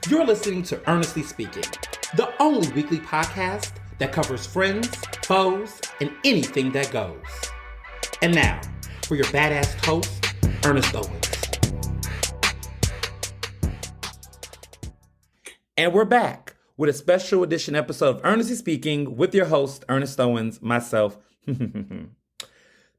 You're listening to Ernestly Speaking, the only weekly podcast that covers friends, foes, and anything that goes. And now, for your badass host, Ernest Owens. And we're back with a special edition episode of Ernestly Speaking with your host, Ernest Owens, myself.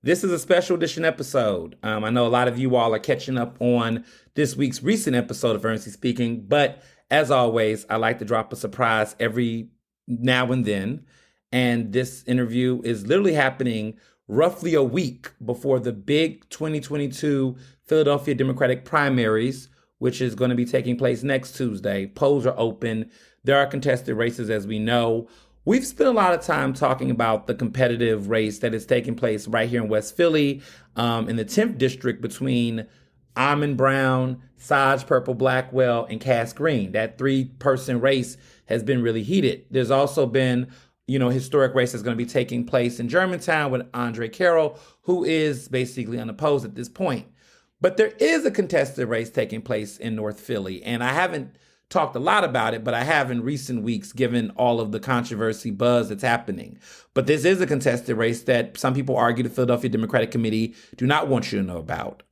This is a special edition episode. I know a lot of you all are catching up on this week's recent episode of Ernestly Speaking, but as always, I like to drop a surprise every now and then. And this interview is literally happening roughly a week before the big 2022 Philadelphia Democratic primaries, which is going to be taking place next Tuesday. Polls are open. There are contested races, as we know. We've spent a lot of time talking about the competitive race that is taking place right here in West Philly, in the 10th district between Almond Brown, Saj Purple Blackwell, and Cass Green. That three-person race has been really heated. There's also been, historic race that's going to be taking place in Germantown with Andre Carroll, who is basically unopposed at this point. But there is a contested race taking place in North Philly, and I haven't talked a lot about it, but I have in recent weeks given all of the controversy buzz that's happening. But this is a contested race that some people argue the Philadelphia Democratic Committee do not want you to know about.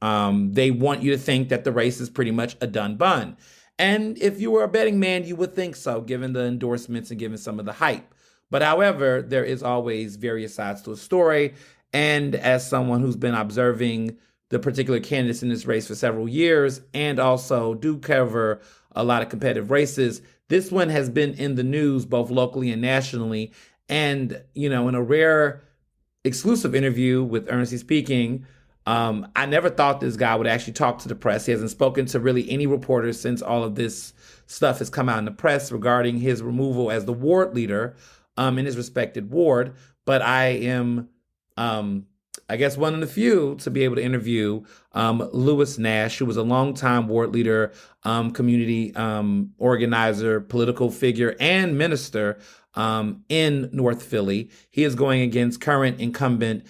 They want you to think that the race is pretty much a done bun. And if you were a betting man, you would think so, given the endorsements and given some of the hype. But however, there is always various sides to a story. And as someone who's been observing the particular candidates in this race for several years and also do cover a lot of competitive races, this one has been in the news both locally and nationally. And, in a rare exclusive interview with Ernestly Speaking, I never thought this guy would actually talk to the press. He hasn't spoken to really any reporters since all of this stuff has come out in the press regarding his removal as the ward leader in his respected ward. But I am I guess one of the few to be able to interview Lewis Nash, who was a longtime ward leader, community organizer, political figure, and minister in North Philly. He is going against current incumbent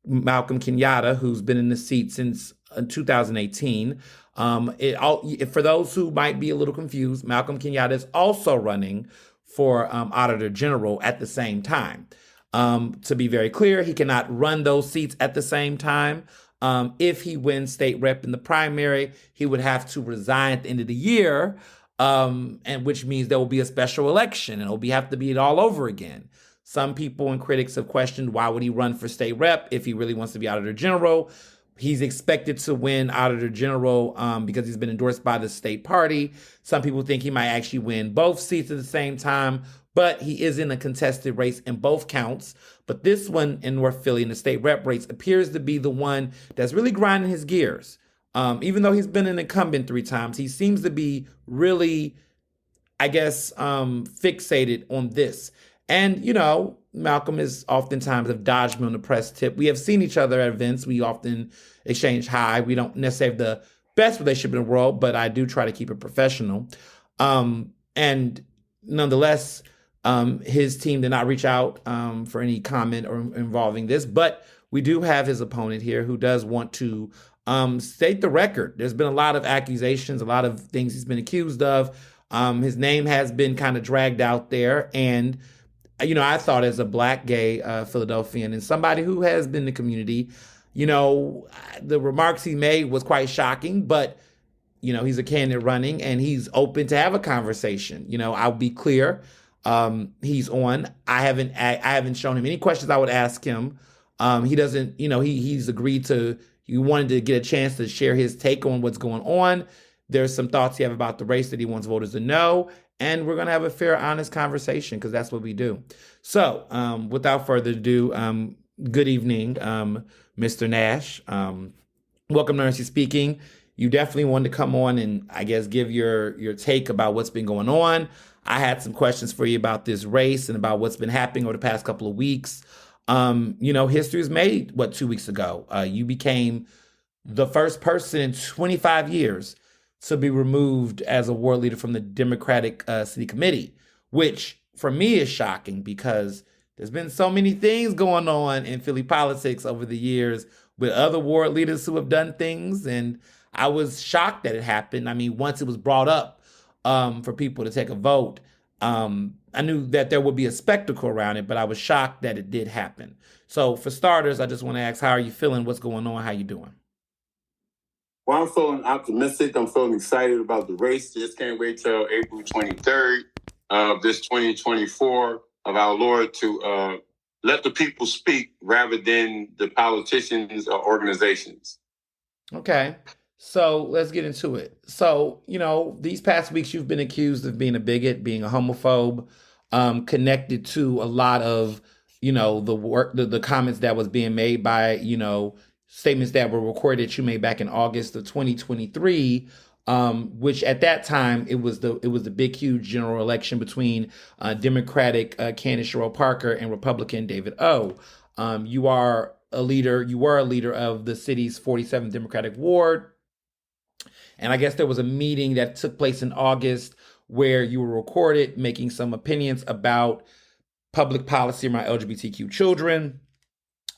Malcolm Kenyatta, who's been in the seat since 2018. For those who might be a little confused, Malcolm Kenyatta is also running for Auditor General at the same time. To be very clear, he cannot run those seats at the same time. If he wins state rep in the primary, he would have to resign at the end of the year, and which means there will be a special election and it'll have to be it all over again. Some people and critics have questioned why would he run for state rep if he really wants to be Auditor General. He's expected to win Auditor General because he's been endorsed by the state party. Some people think he might actually win both seats at the same time, but he is in a contested race in both counts. But this one in North Philly in the state rep race appears to be the one that's really grinding his gears. Even though he's been an incumbent 3 times, he seems to be really, fixated on this. And, Malcolm is oftentimes have dodged me on the press tip. We have seen each other at events. We often exchange hi. We don't necessarily have the best relationship in the world, but I do try to keep it professional. And nonetheless, his team did not reach out for any comment or involving this, but we do have his opponent here who does want to state the record. There's been a lot of accusations, a lot of things he's been accused of. His name has been kind of dragged out there. And, I thought as a Black gay Philadelphian and somebody who has been in the community, the remarks he made was quite shocking, but he's a candidate running and he's open to have a conversation. I'll be clear. He's on. I haven't shown him any questions I would ask him. He doesn't, he's agreed to, he wanted to get a chance to share his take on what's going on. There's some thoughts he have about the race that he wants voters to know. And we're going to have a fair, honest conversation because that's what we do. So without further ado, good evening, Mr. Nash. Welcome to Ernestly Speaking. You definitely wanted to come on and give your take about what's been going on. I had some questions for you about this race and about what's been happening over the past couple of weeks. History was made, 2 weeks ago. You became the first person in 25 years to be removed as a ward leader from the Democratic City Committee, which for me is shocking because there's been so many things going on in Philly politics over the years with other ward leaders who have done things. And I was shocked that it happened. I mean, once it was brought up, for people to take a vote. I knew that there would be a spectacle around it, but I was shocked that it did happen. So for starters, I just want to ask, how are you feeling? What's going on? How you doing? Well, I'm feeling optimistic. I'm feeling excited about the race. Just can't wait till April 23rd of this 2024 of our Lord to let the people speak rather than the politicians or organizations. Okay. So let's get into it. So, these past weeks you've been accused of being a bigot, being a homophobe, connected to a lot of, the work, the comments that was being made by, statements that were recorded that you made back in August of 2023, which at that time it was the big, huge general election between Democratic candidate Sherelle Parker and Republican David O. You were a leader of the city's 47th Democratic Ward. And I guess there was a meeting that took place in August where you were recorded making some opinions about public policy around LGBTQ children.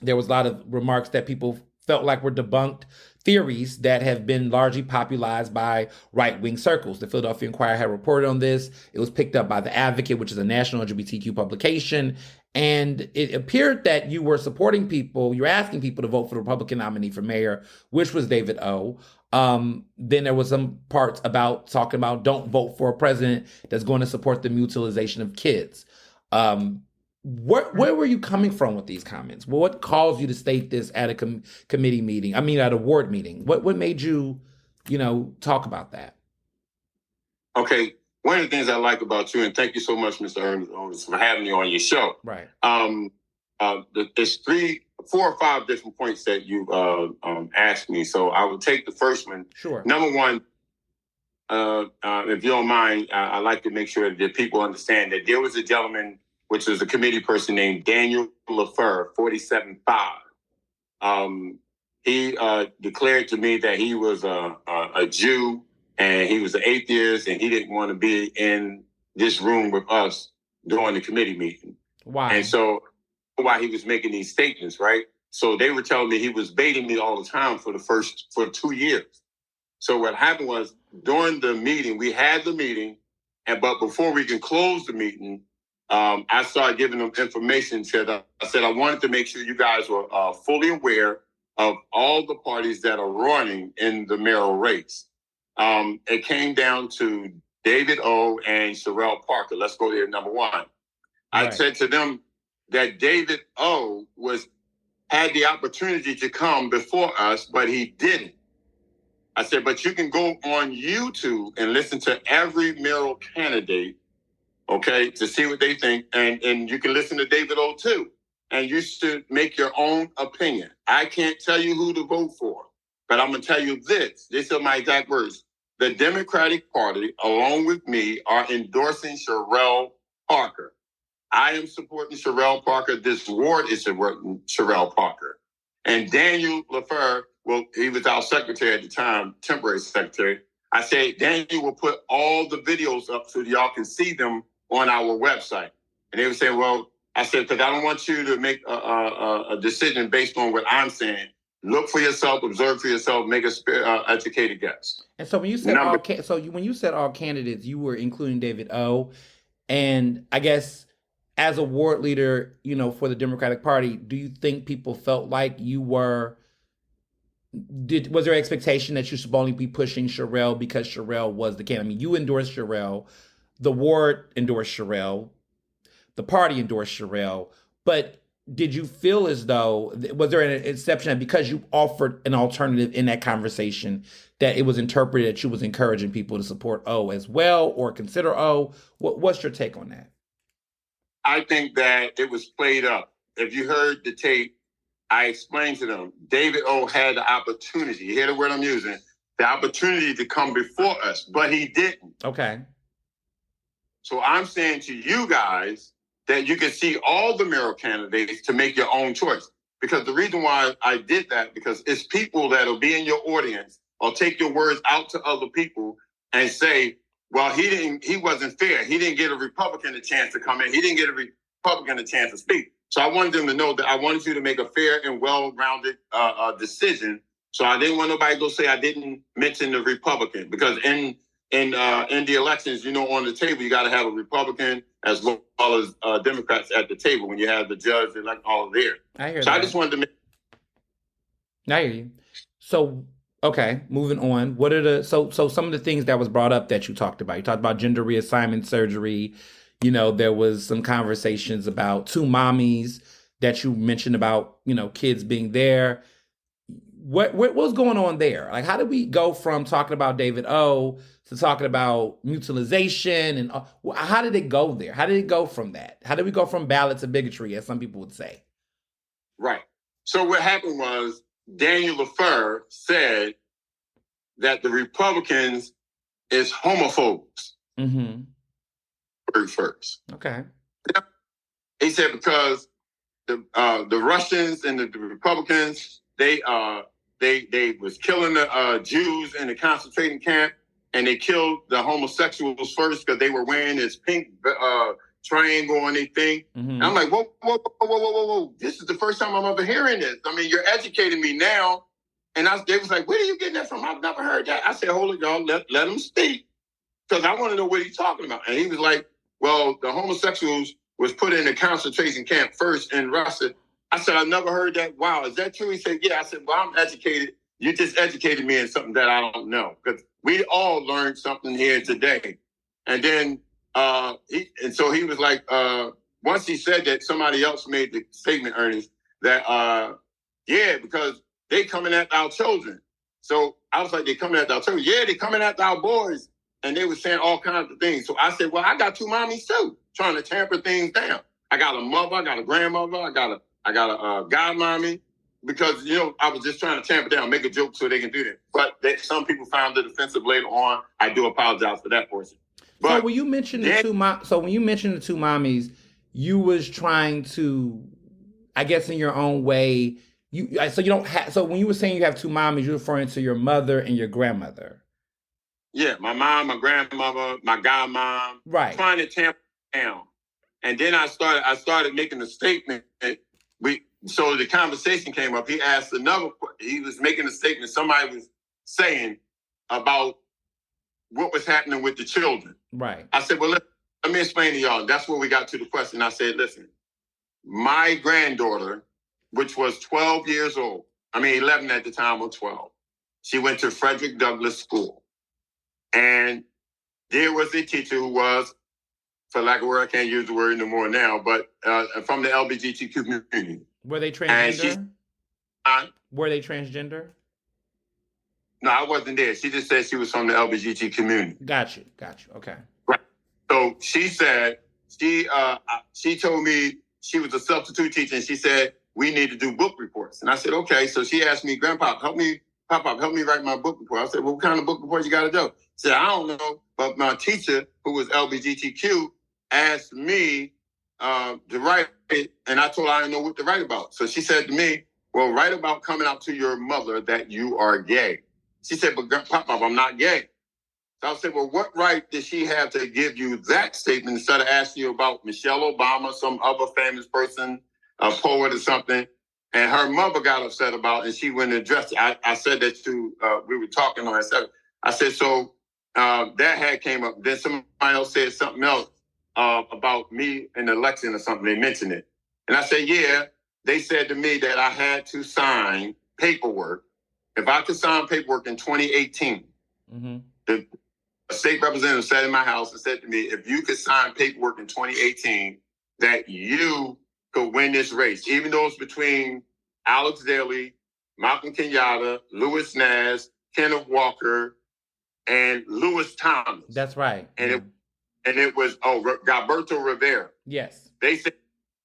There was a lot of remarks that people felt like were debunked theories that have been largely popularized by right-wing circles. The Philadelphia Inquirer had reported on this. It was picked up by The Advocate, which is a national LGBTQ publication. And it appeared that you were supporting people, you're asking people to vote for the Republican nominee for mayor, which was David O. Then there was some parts about talking about don't vote for a president that's going to support the mutilization of kids. Where were you coming from with these comments? Well, what caused you to state this at a committee meeting? I mean, at a ward meeting. What made you, talk about that? Okay. One of the things I like about you, and thank you so much, Mr. Ernest Owens, for having me on your show. Right. There's 4 or 5 different points that you asked me. So I will take the first one. Sure. Number one, if you don't mind, I like to make sure that people understand that there was a gentleman, which was a committee person named Daniel LaFleur, 47-5. He declared to me that he was a Jew and he was an atheist and he didn't want to be in this room with us during the committee meeting. Wow. And so why he was making these statements, right? So they were telling me he was baiting me all the time for 2 years. So what happened was during the meeting, we had the meeting, but before we can close the meeting, I started giving them information. I said I wanted to make sure you guys were fully aware of all the parties that are running in the mayoral race. It came down to David O. and Sherelle Parker. Let's go there, number one. Right. I said to them that David O. had the opportunity to come before us, but he didn't. I said, but you can go on YouTube and listen to every mayoral candidate, okay, to see what they think. And you can listen to David O. too. And you should make your own opinion. I can't tell you who to vote for, but I'm going to tell you this. These are my exact words. The Democratic Party, along with me, are endorsing Sherelle Parker. I am supporting Sherelle Parker. This ward is supporting Sherelle Parker. And Daniel LaFleur, well, he was our secretary at the time, temporary secretary. I said, Daniel will put all the videos up so y'all can see them on our website. And they were saying, well, I said, because I don't want you to make a decision based on what I'm saying. Look for yourself, observe for yourself, make a educated guess. And so when you said when you said all candidates, you were including David O. And I guess as a ward leader, for the Democratic Party, do you think people felt like you were? Was there expectation that you should only be pushing Sherelle because Sherelle was the candidate? I mean, you endorsed Sherelle, the ward endorsed Sherelle, the party endorsed Sherelle, but did you feel as though, was there an exception that because you offered an alternative in that conversation, that it was interpreted that you was encouraging people to support O as well or consider O? What's your take on that? I think that it was played up. If you heard the tape, I explained to them, David O. had the opportunity, you hear the word I'm using, the opportunity to come before us, but he didn't. Okay. So I'm saying to you guys that you can see all the mayoral candidates to make your own choice. Because the reason why I did that, because it's people that will be in your audience or take your words out to other people and say, well, he wasn't fair. He didn't get a Republican a chance to come in. He didn't get a Republican a chance to speak. So I wanted them to know that I wanted you to make a fair and well-rounded decision. So I didn't want nobody to go say I didn't mention the Republican, because in in the elections, on the table, you got to have a Republican as well as Democrats at the table when you have the judge and all there. I hear so that. I just wanted to make. I hear you. So, okay, moving on. What are the so some of the things that was brought up that you talked about? You talked about gender reassignment surgery. There was some conversations about two mommies that you mentioned about, kids being there. What's going on there? Like, how did we go from talking about David O to talking about mutualization? And how did it go there? How did it go from that? How did we go from ballot to bigotry, as some people would say? Right. So what happened was Daniel LaFleur said that the Republicans is homophobes. Mm-hmm. First. Okay. He said because the Russians and the Republicans, they was killing the Jews in the concentrating camp, and they killed the homosexuals first because they were wearing this pink triangle on their thing. Mm-hmm. And I'm like, whoa. This is the first time I'm ever hearing this. I mean, you're educating me now. And they was like, where are you getting that from? I've never heard that. I said, hold it, y'all, let him speak. Because I want to know what he's talking about. And he was like, well, the homosexuals was put in a concentration camp first in Russia. I said, I never heard that. Wow, is that true? He said, yeah. I said, well, I'm educated. You just educated me in something that I don't know. Because we all learned something here today. And then, so he was like, once he said that, somebody else made the statement, Ernest, that, because they coming after our children. So I was like, they coming after our children? Yeah, they coming after our boys. And they were saying all kinds of things. So I said, well, I got two mommies too, trying to tamper things down. I got a mother, I got a grandmother, I got a godmommy, because, I was just trying to tamper down, make a joke so they can do that. But some people found it offensive later on. I do apologize for that portion. But so when you mentioned the two mommies, you was trying to, I guess in your own way, so when you were saying you have two mommies, you're referring to your mother and your grandmother. Yeah, my mom, my grandmother, my godmom, right, trying to tamper down. And then I started making a statement. So the conversation came up. He asked he was making a statement somebody was saying about what was happening with the children. Right. I said, well, let me explain to y'all. That's where we got to the question. I said, listen, my granddaughter, which was 12 years old, 11 at the time or 12, she went to Frederick Douglass School. And there was a teacher who was, for lack of a word, I can't use the word no more now, but from the LGBTQ community. Were they transgender? Were they transgender? No, I wasn't there. She just said she was from the LGBT community. Got you. Okay. Right. So she said, she told me she was a substitute teacher, and she said, we need to do book reports. And I said, okay. So she asked me, Grandpa, help me write my book report. I said, well, what kind of book report you got to do? She said, I don't know. But my teacher, who was LGBTQ, asked me to write it. And I told her I didn't know what to write about. So she said to me, well, write about coming out to your mother that you are gay. She said, but Papa, I'm not gay. So I said, well, what right did she have to give you that statement instead of asking you about Michelle Obama, some other famous person, a poet or something? And her mother got upset about it, and she went and addressed it. I said that we were talking on it. I said, so that had came up. Then somebody else said something else about me in the election or something. They mentioned it. And I said, yeah, they said to me that I had to sign paperwork. If I could sign paperwork in 2018, mm-hmm. The state representative sat in my house and said to me, if you could sign paperwork in 2018, that you could win this race, even though it's between Alex Daley, Malcolm Kenyatta, Lewis Nash, Kenneth Walker, and Lewis Thomas. That's right. And it was Gilberto Rivera. Yes. They said,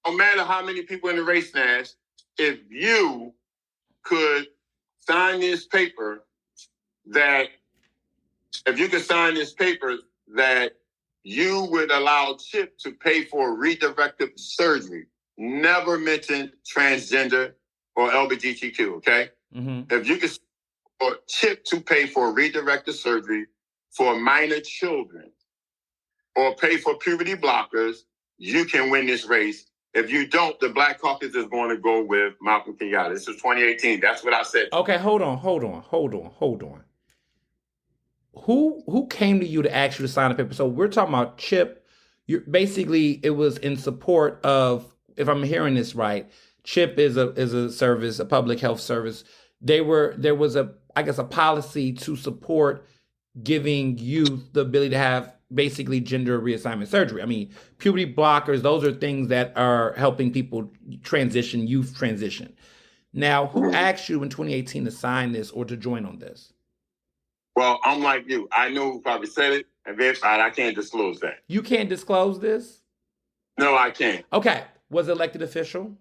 no matter how many people in the race, Nash, if you could sign this paper that you would allow Chip to pay for redirective surgery. Never mention transgender or LGBTQ, okay? Mm-hmm. If you could for Chip to pay for redirective surgery for minor children or pay for puberty blockers, you can win this race. If you don't, the Black Caucus is going to go with Malcolm Kenyatta. This is 2018. That's what I said. Okay, hold on. who came to you to ask you to sign a paper? So we're talking about CHIP. Basically it was in support of, if I'm hearing this right, CHIP is a service, a public health service. There was I guess a policy to support giving youth the ability to have basically gender reassignment surgery. I mean, puberty blockers, those are things that are helping people transition, youth transition. Now, who asked you in 2018 to sign this or to join on this? Well, I'm like you. I know who probably said it, and I can't disclose that. You can't disclose this? No, I can't. Okay. Was it elected official?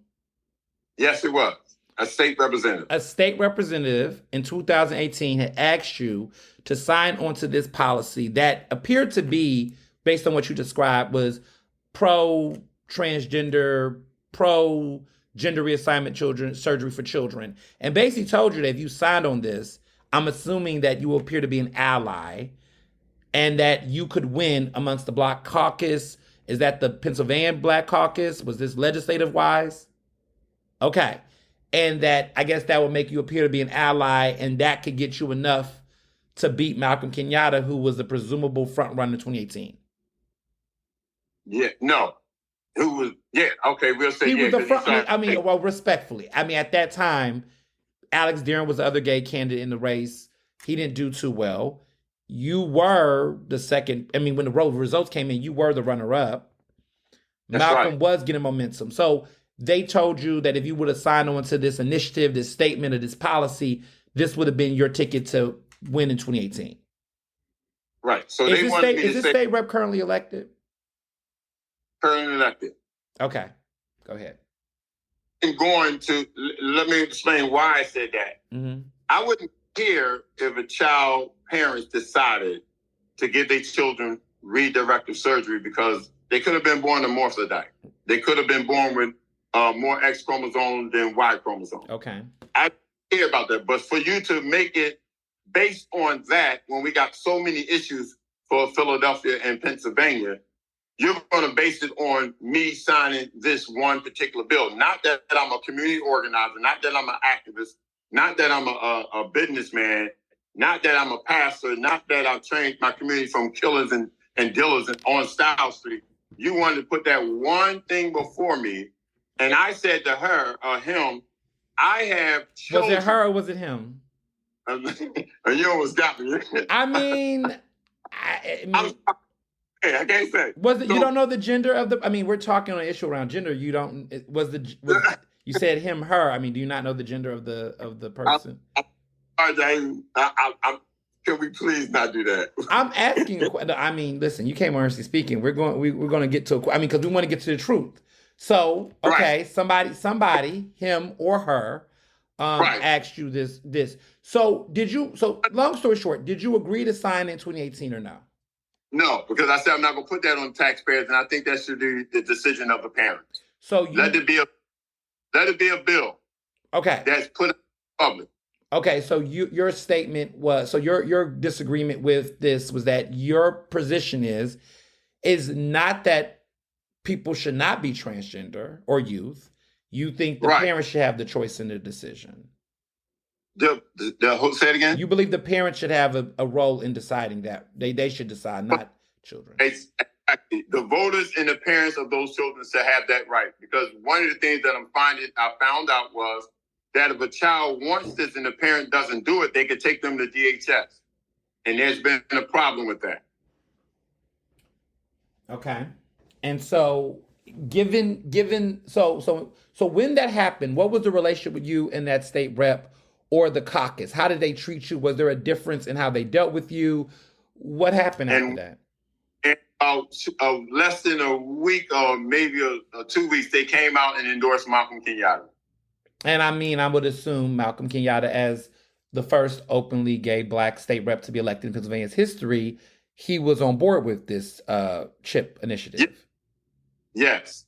Yes, it was. A state representative. A state representative in 2018 had asked you to sign onto this policy that appeared to be, based on what you described, was pro-transgender, pro-gender reassignment surgery for children. And basically told you that if you signed on this, I'm assuming that you will appear to be an ally and that you could win amongst the Black Caucus. Is that the Pennsylvania Black Caucus? Was this legislative-wise? Okay. And that, I guess that would make you appear to be an ally, and that could get you enough to beat Malcolm Kenyatta, who was the presumable front runner in 2018. Yeah, no. Who was, yeah, okay, we'll say he yeah. Was the front, well, respectfully. I mean, at that time, Alex Deering was the other gay candidate in the race. He didn't do too well. You were the second, I mean, when the results came in, you were the runner-up. Malcolm was getting momentum. So they told you that if you would have signed on to this initiative, this statement, or this policy, this would have been your ticket to win in 2018. Right. So is this state rep currently elected? Currently elected. Okay. Go ahead. Let me explain why I said that. Mm-hmm. I wouldn't care if a child parents decided to give their children redirective surgery because they could have been born hermaphrodite. They could have been born with more X chromosome than Y chromosome. Okay. I care about that. But for you to make it based on that, when we got so many issues for Philadelphia and Pennsylvania, you're going to base it on me signing this one particular bill. Not that I'm a community organizer, not that I'm an activist, not that I'm a businessman, not that I'm a pastor, not that I've changed my community from killers and dealers on Style Street. You wanted to put that one thing before me. And I said to her, him, I have children. Was it her or was it him? You almost got me. I mean, I can't say. Was it? So, you don't know the gender of the? I mean, we're talking on an issue around gender. You don't. You said him, her. I mean, do you not know the gender of the person? Can we please not do that? I'm asking. I mean, listen. You came on Ernestly Speaking. We're going to get to. I mean, because we want to get to the truth. So, okay, right. somebody, him or her, right, asked you this. So, long story short, did you agree to sign in 2018 or no? No, because I said I'm not going to put that on taxpayers, and I think that should be the decision of the parents. So let it be a bill. Okay. That's put in public. Okay, so your statement was, so your disagreement with this was that your position is not that people should not be transgender or youth. You think the parents should have the choice in the decision. Say it again? You believe the parents should have a role in deciding that. They should decide, not children. Exactly. The voters and the parents of those children should have that right. Because one of the things that I found out was that if a child wants this and the parent doesn't do it, they could take them to DHS. And there's been a problem with that. Okay. And so so when that happened, what was the relationship with you and that state rep or the caucus? How did they treat you? Was there a difference in how they dealt with you? What happened after that? In about less than a week or maybe 2 weeks, they came out and endorsed Malcolm Kenyatta. And I mean, I would assume Malcolm Kenyatta, as the first openly gay Black state rep to be elected in Pennsylvania's history, he was on board with this CHIP initiative. Yes.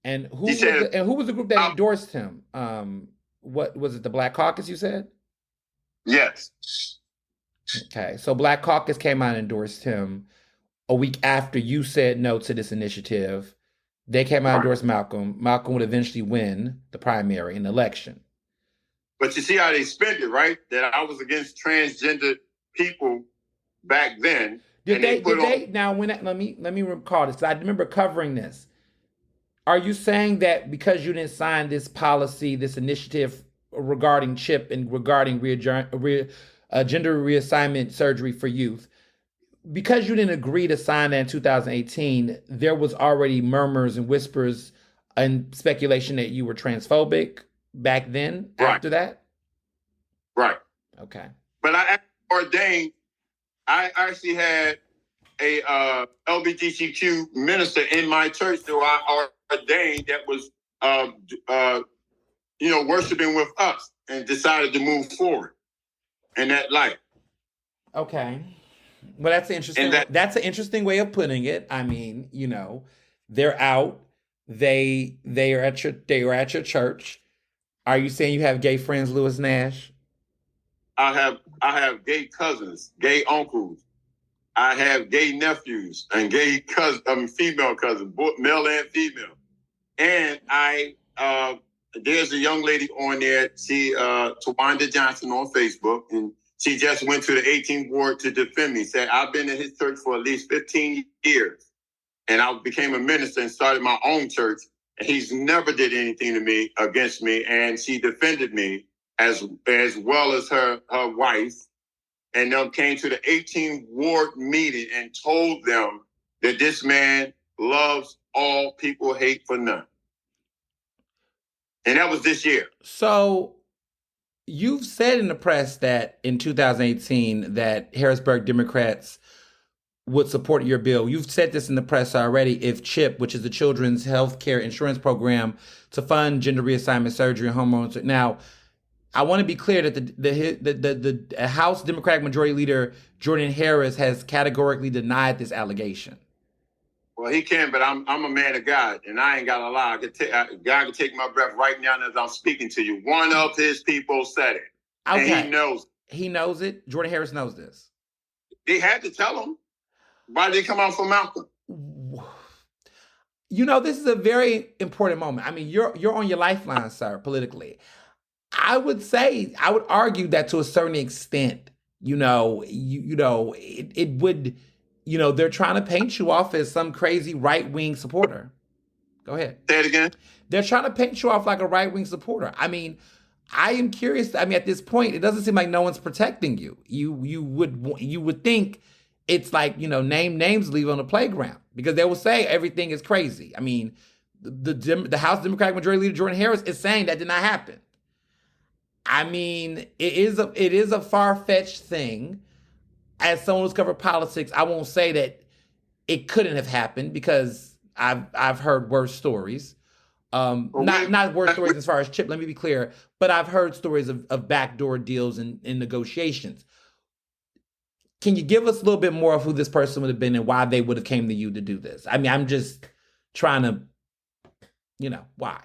And who was the group that endorsed him? What was it? The Black Caucus, you said? Yes. Okay, so Black Caucus came out and endorsed him a week after you said no to this initiative. They came out and endorsed Malcolm. Malcolm would eventually win the primary in the election. But you see how they spent it, right? That I was against transgender people back then. Did they now when let me recall this. I remember covering this. Are you saying that because you didn't sign this policy, this initiative regarding CHIP and regarding gender reassignment surgery for youth, because you didn't agree to sign that in 2018, there was already murmurs and whispers and speculation that you were transphobic back then, after that? Right. Okay. But I actually had a LGBTQ minister in my church that I ordained that was, worshiping with us and decided to move forward in that light. Okay. Well, that's interesting. That's an interesting way of putting it. I mean, they're out. They are at your church. Are you saying you have gay friends, Lewis Nash? I have gay cousins, gay uncles. I have gay nephews and gay female cousins, both male and female. And there's a young lady on there, Tawanda Johnson on Facebook, and she just went to the 18th ward to defend me. Said, I've been in his church for at least 15 years. And I became a minister and started my own church. And he's never did anything to me against me. And she defended me as well as her wife. And them came to the 18th ward meeting and told them that this man loves all people, hate for none. And that was this year. So you've said in the press that in 2018 that Harrisburg Democrats would support your bill. You've said this in the press already. If CHIP, which is the Children's Health Care Insurance Program to fund gender reassignment surgery and hormones. Now, I want to be clear that the House Democratic Majority Leader Jordan Harris has categorically denied this allegation. Well, he can, but I'm a man of God, and I ain't got to lie. God can take my breath right now as I'm speaking to you. One of his people said it, okay. And he knows. He knows it. Jordan Harris knows this. They had to tell him. Why did they come out for Malcolm? This is a very important moment. I mean, you're on your lifeline, sir, politically. I would argue that to a certain extent, it would, they're trying to paint you off as some crazy right-wing supporter. Go ahead. Say it again. They're trying to paint you off like a right-wing supporter. I mean, I am curious. I mean, at this point, it doesn't seem like no one's protecting you. You would think it's like, name names, leave on the playground, because they will say everything is crazy. I mean, the House Democratic Majority Leader Jordan Harris is saying that did not happen. I mean, it is a far-fetched thing. As someone who's covered politics, I won't say that it couldn't have happened, because I've heard worse stories. Not worse stories as far as CHIP, let me be clear, but I've heard stories of backdoor deals and negotiations. Can you give us a little bit more of who this person would have been and why they would have came to you to do this? I mean, I'm just trying to, why?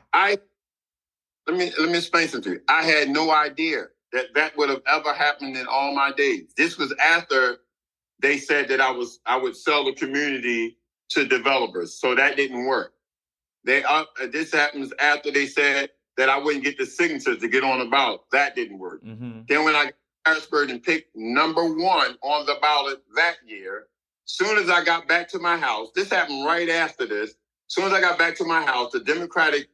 Let me explain something to you. I had no idea that would have ever happened in all my days. This was after they said that I would sell the community to developers. So that didn't work. This happens after they said that I wouldn't get the signatures to get on the ballot. That didn't work. Mm-hmm. Then when I got Harrisburg and picked number 1 on the ballot that year, soon as I got back to my house, this happened right after this. Soon as I got back to my house, the Democratic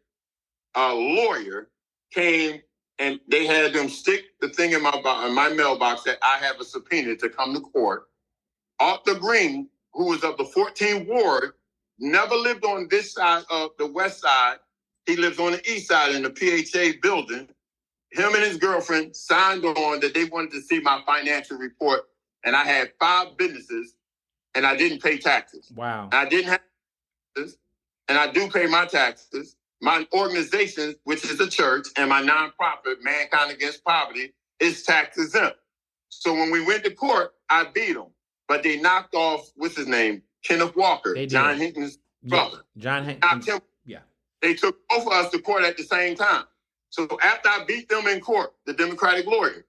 lawyer came and they had them stick the thing in my mailbox that I have a subpoena to come to court. Arthur Green, who was of the 14th ward, never lived on this side of the west side. He lives on the east side in the PHA building. Him and his girlfriend signed on that they wanted to see my financial report. And I had 5 businesses and I didn't pay taxes. Wow. I didn't have taxes, and I do pay my taxes. My organization, which is a church, and my nonprofit, Mankind Against Poverty, is tax exempt. So when we went to court, I beat them. But they knocked off, what's his name? Kenneth Walker, John Hinton's brother. John Hinton. Yeah. They took both of us to court at the same time. So after I beat them in court, the Democratic lawyer,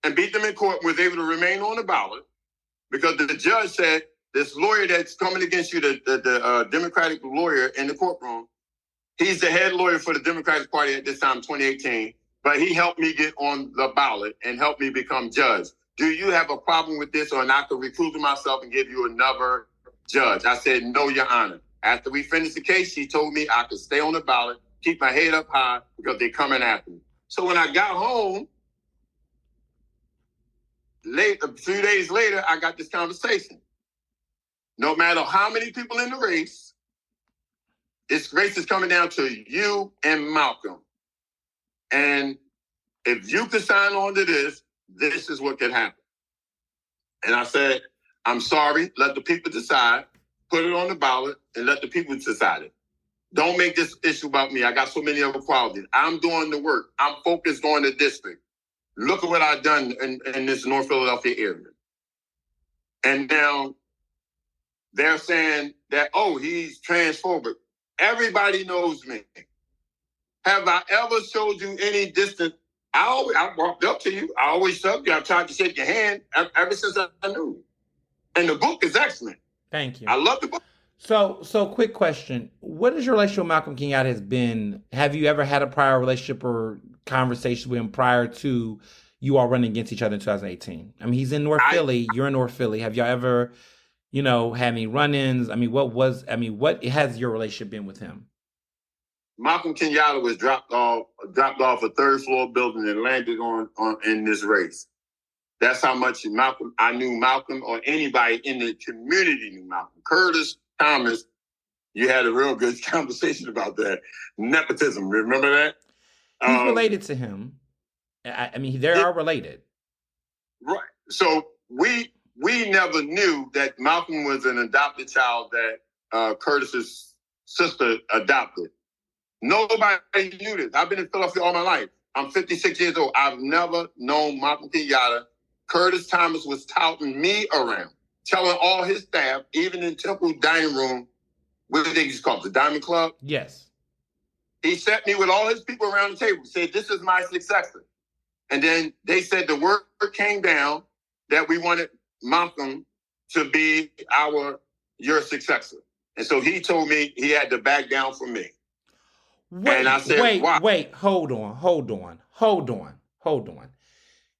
and beat them in court, was able to remain on the ballot because the judge said, this lawyer that's coming against you, the Democratic lawyer in the courtroom, he's the head lawyer for the Democratic Party at this time, 2018, but he helped me get on the ballot and helped me become judge. do you have a problem with this, or not to recruit myself and give you another judge? I said, no, Your Honor. After we finished the case, she told me I could stay on the ballot, keep my head up high, because they're coming after me. So when I got home, a few days later, I got this conversation. No matter how many people in the race, this race is coming down to you and Malcolm. And if you could sign on to this, this is what could happen. And I said, I'm sorry, let the people decide, put it on the ballot, and let the people decide it. Don't make this issue about me. I got so many other qualities. I'm doing the work. I'm focused on the district. Look at what I've done in this North Philadelphia area. And now they're saying that, oh, he's transphobic. Everybody knows me. Have I ever showed you any distance? I walked up to you. I always shoved you. I tried to shake your hand ever since I knew you. And the book is excellent. Thank you. I love the book. So quick question. What is your relationship with Malcolm Kenyatta has been? Have you ever had a prior relationship or conversation with him prior to you all running against each other in 2018? I mean, he's in North Philly. You're in North Philly. Have y'all ever, had any run-ins? I mean, what has your relationship been with him? Malcolm Kenyatta was dropped off a third floor building and landed on in this race. That's how much I knew Malcolm, or anybody in the community knew Malcolm. Curtis Thomas, you had a real good conversation about that. Nepotism, remember that? He's related to him. I mean, they are related. Right. So we never knew that Malcolm was an adopted child that Curtis's sister adopted. Nobody knew this. I've been in Philadelphia all my life. I'm 56 years old. I've never known Malcolm Kenyatta. Curtis Thomas was touting me around, telling all his staff, even in Temple dining room, what do they used to call it, the Diamond Club? Yes. He sat me with all his people around the table, said, this is my successor. And then they said the word came down that we wanted Malcolm to be your successor. And so he told me he had to back down from me. Wait, hold on.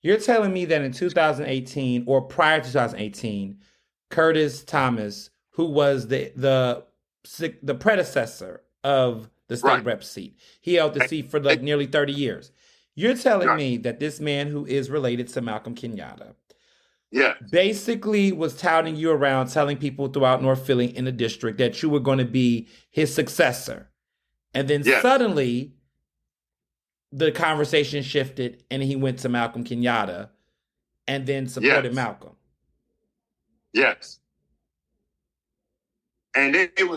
You're telling me that in 2018 or prior to 2018, Curtis Thomas, who was the predecessor of the state rep seat, he held the seat for like nearly 30 years. You're telling me that this man who is related to Malcolm Kenyatta, basically was touting you around, telling people throughout North Philly in the district that you were going to be his successor. And then suddenly the conversation shifted and he went to Malcolm Kenyatta and then supported Malcolm. Yes. And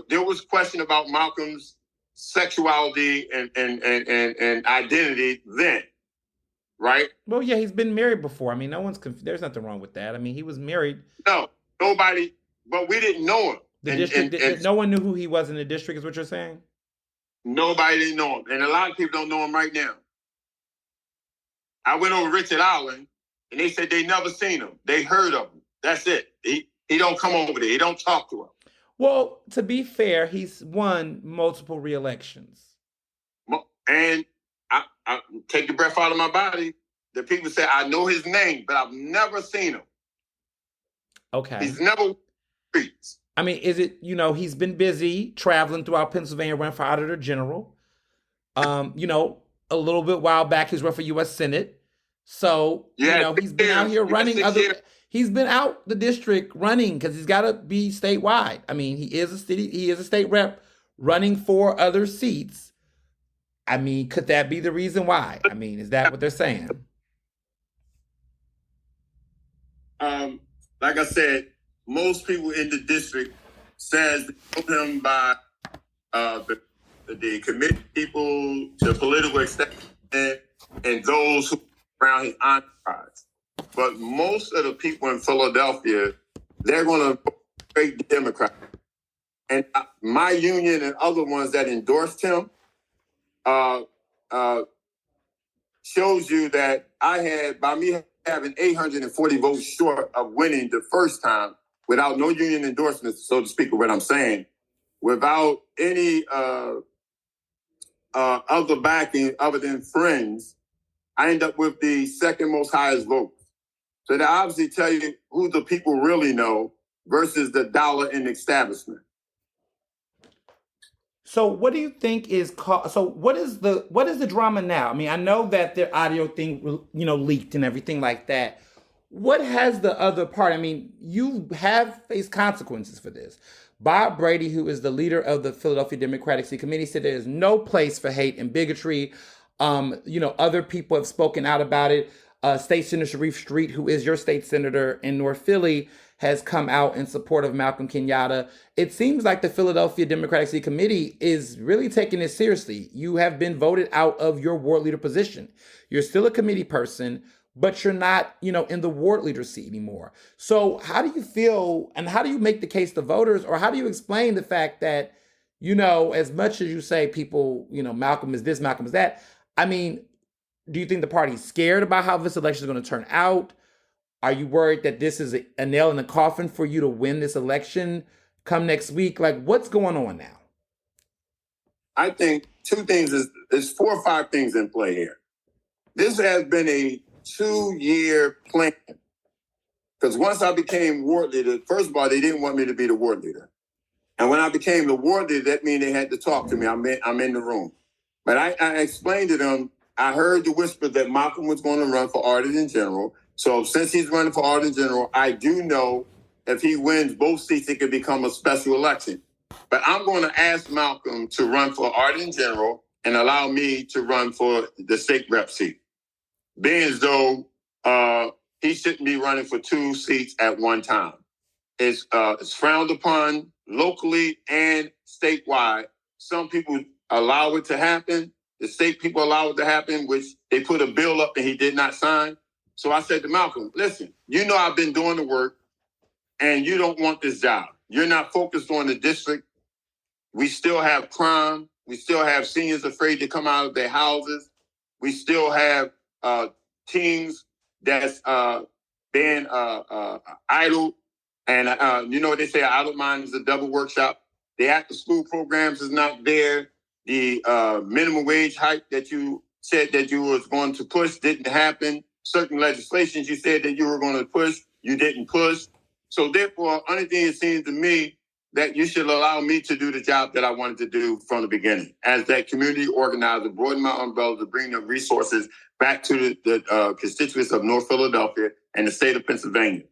there was question about Malcolm's sexuality and identity then, right? Well, yeah, he's been married before. I mean, there's nothing wrong with that. I mean, he was married. No, nobody, but we didn't know him. No one knew who he was in the district, is what you're saying? Nobody didn't know him. And a lot of people don't know him right now. I went over Richard Island, and they said they never seen him. They heard of him. That's it. He don't come over there. He don't talk to him. Well, to be fair, he's won multiple re-elections. And I take the breath out of my body. The people say, I know his name, but I've never seen him. Okay. He's never streets. I mean, is it, he's been busy traveling throughout Pennsylvania, running for Auditor General. A little bit while back, he's run for U.S. Senate. So, he's been out here running he's been out the district running because he's got to be statewide. I mean, he is a state rep running for other seats. I mean, could that be the reason why? I mean, is that what they're saying? Like I said, most people in the district says they know him by the committee people, the political establishment, and those who are around his entourage. But most of the people in Philadelphia, they're going to vote straight Democrat. And my union and other ones that endorsed him shows you that by me having 840 votes short of winning the first time, without no union endorsements, so to speak, of what I'm saying, without any other backing other than friends, I end up with the second most highest vote. So they obviously tell you who the people really know versus the dollar in the establishment. So what do you think is so what is the drama now? I mean, I know that their audio thing, leaked and everything like that. What has the other part? I mean, you have faced consequences for this. Bob Brady, who is the leader of the Philadelphia Democratic City Committee, said there is no place for hate and bigotry. Other people have spoken out about it. State Senator Sharif Street, who is your state senator in North Philly, has come out in support of Malcolm Kenyatta. It seems like the Philadelphia Democratic City Committee is really taking this seriously. You have been voted out of your ward leader position. You're still a committee person, but you're not, in the ward leader seat anymore. So how do you feel, and how do you make the case to voters, or how do you explain the fact that, as much as you say people, Malcolm is this, Malcolm is that, I mean, do you think the party's scared about how this election is going to turn out? Are you worried that this is a nail in the coffin for you to win this election come next week? Like, what's going on now? I think two things there's 4 or 5 things in play here. This has been a 2-year plan. Because once I became ward leader, first of all, they didn't want me to be the ward leader. And when I became the ward leader, that means they had to talk to me. I'm in the room. But I explained to them, I heard the whisper that Malcolm was going to run for Arlington General. So since he's running for Arlington General, I do know if he wins both seats, it could become a special election. But I'm going to ask Malcolm to run for Arlington General and allow me to run for the state rep seat. Being as though he shouldn't be running for 2 seats at one time. It's frowned upon locally and statewide. Some people allow it to happen. The state people allow it to happen, which they put a bill up and he did not sign. So I said to Malcolm, listen, I've been doing the work and you don't want this job. You're not focused on the district. We still have crime. We still have seniors afraid to come out of their houses. We still have teens that's being idle. And you know what they say, idle mind is a double workshop. The after school programs is not there. The minimum wage hike that you said that you was going to push didn't happen. Certain legislations you said that you were going to push, you didn't push. So therefore, only thing it seems to me that you should allow me to do the job that I wanted to do from the beginning. As that community organizer, broaden my umbrella to bring the resources back to the constituents of North Philadelphia and the state of Pennsylvania.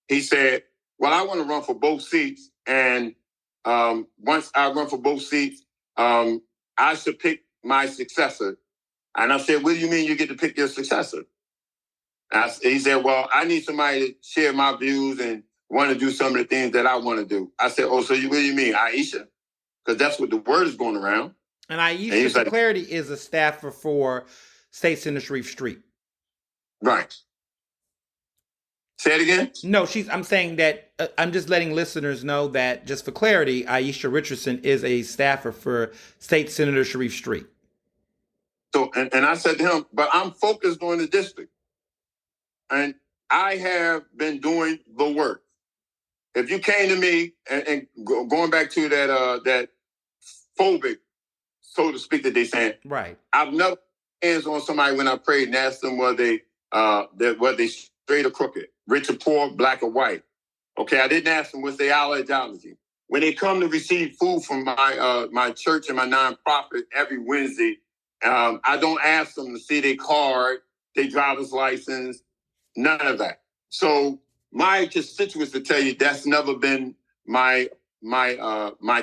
He said, well, I want to run for both seats. And once I run for both seats, I should pick my successor. And I said, what do you mean you get to pick your successor? He said, well, I need somebody to share my views and want to do some of the things that I want to do. I said, oh, so what do you mean, Aisha? Because that's what the word is going around. And Aisha, for clarity, is a staffer for State Senator Sharif Street. Right. Say it again? No, I'm saying that I'm just letting listeners know that, just for clarity, Aisha Richardson is a staffer for State Senator Sharif Street. So, and I said to him, but I'm focused on the district. And I have been doing the work. If you came to me and going back to that phobic, so to speak, that they saying, right? I've never hands on somebody when I prayed and asked them were they straight or crooked, rich or poor, black or white. Okay, I didn't ask them what's their ideology. When they come to receive food from my church and my nonprofit every Wednesday, I don't ask them to see their card, their driver's license. None of that. So my constituents to tell you that's never been my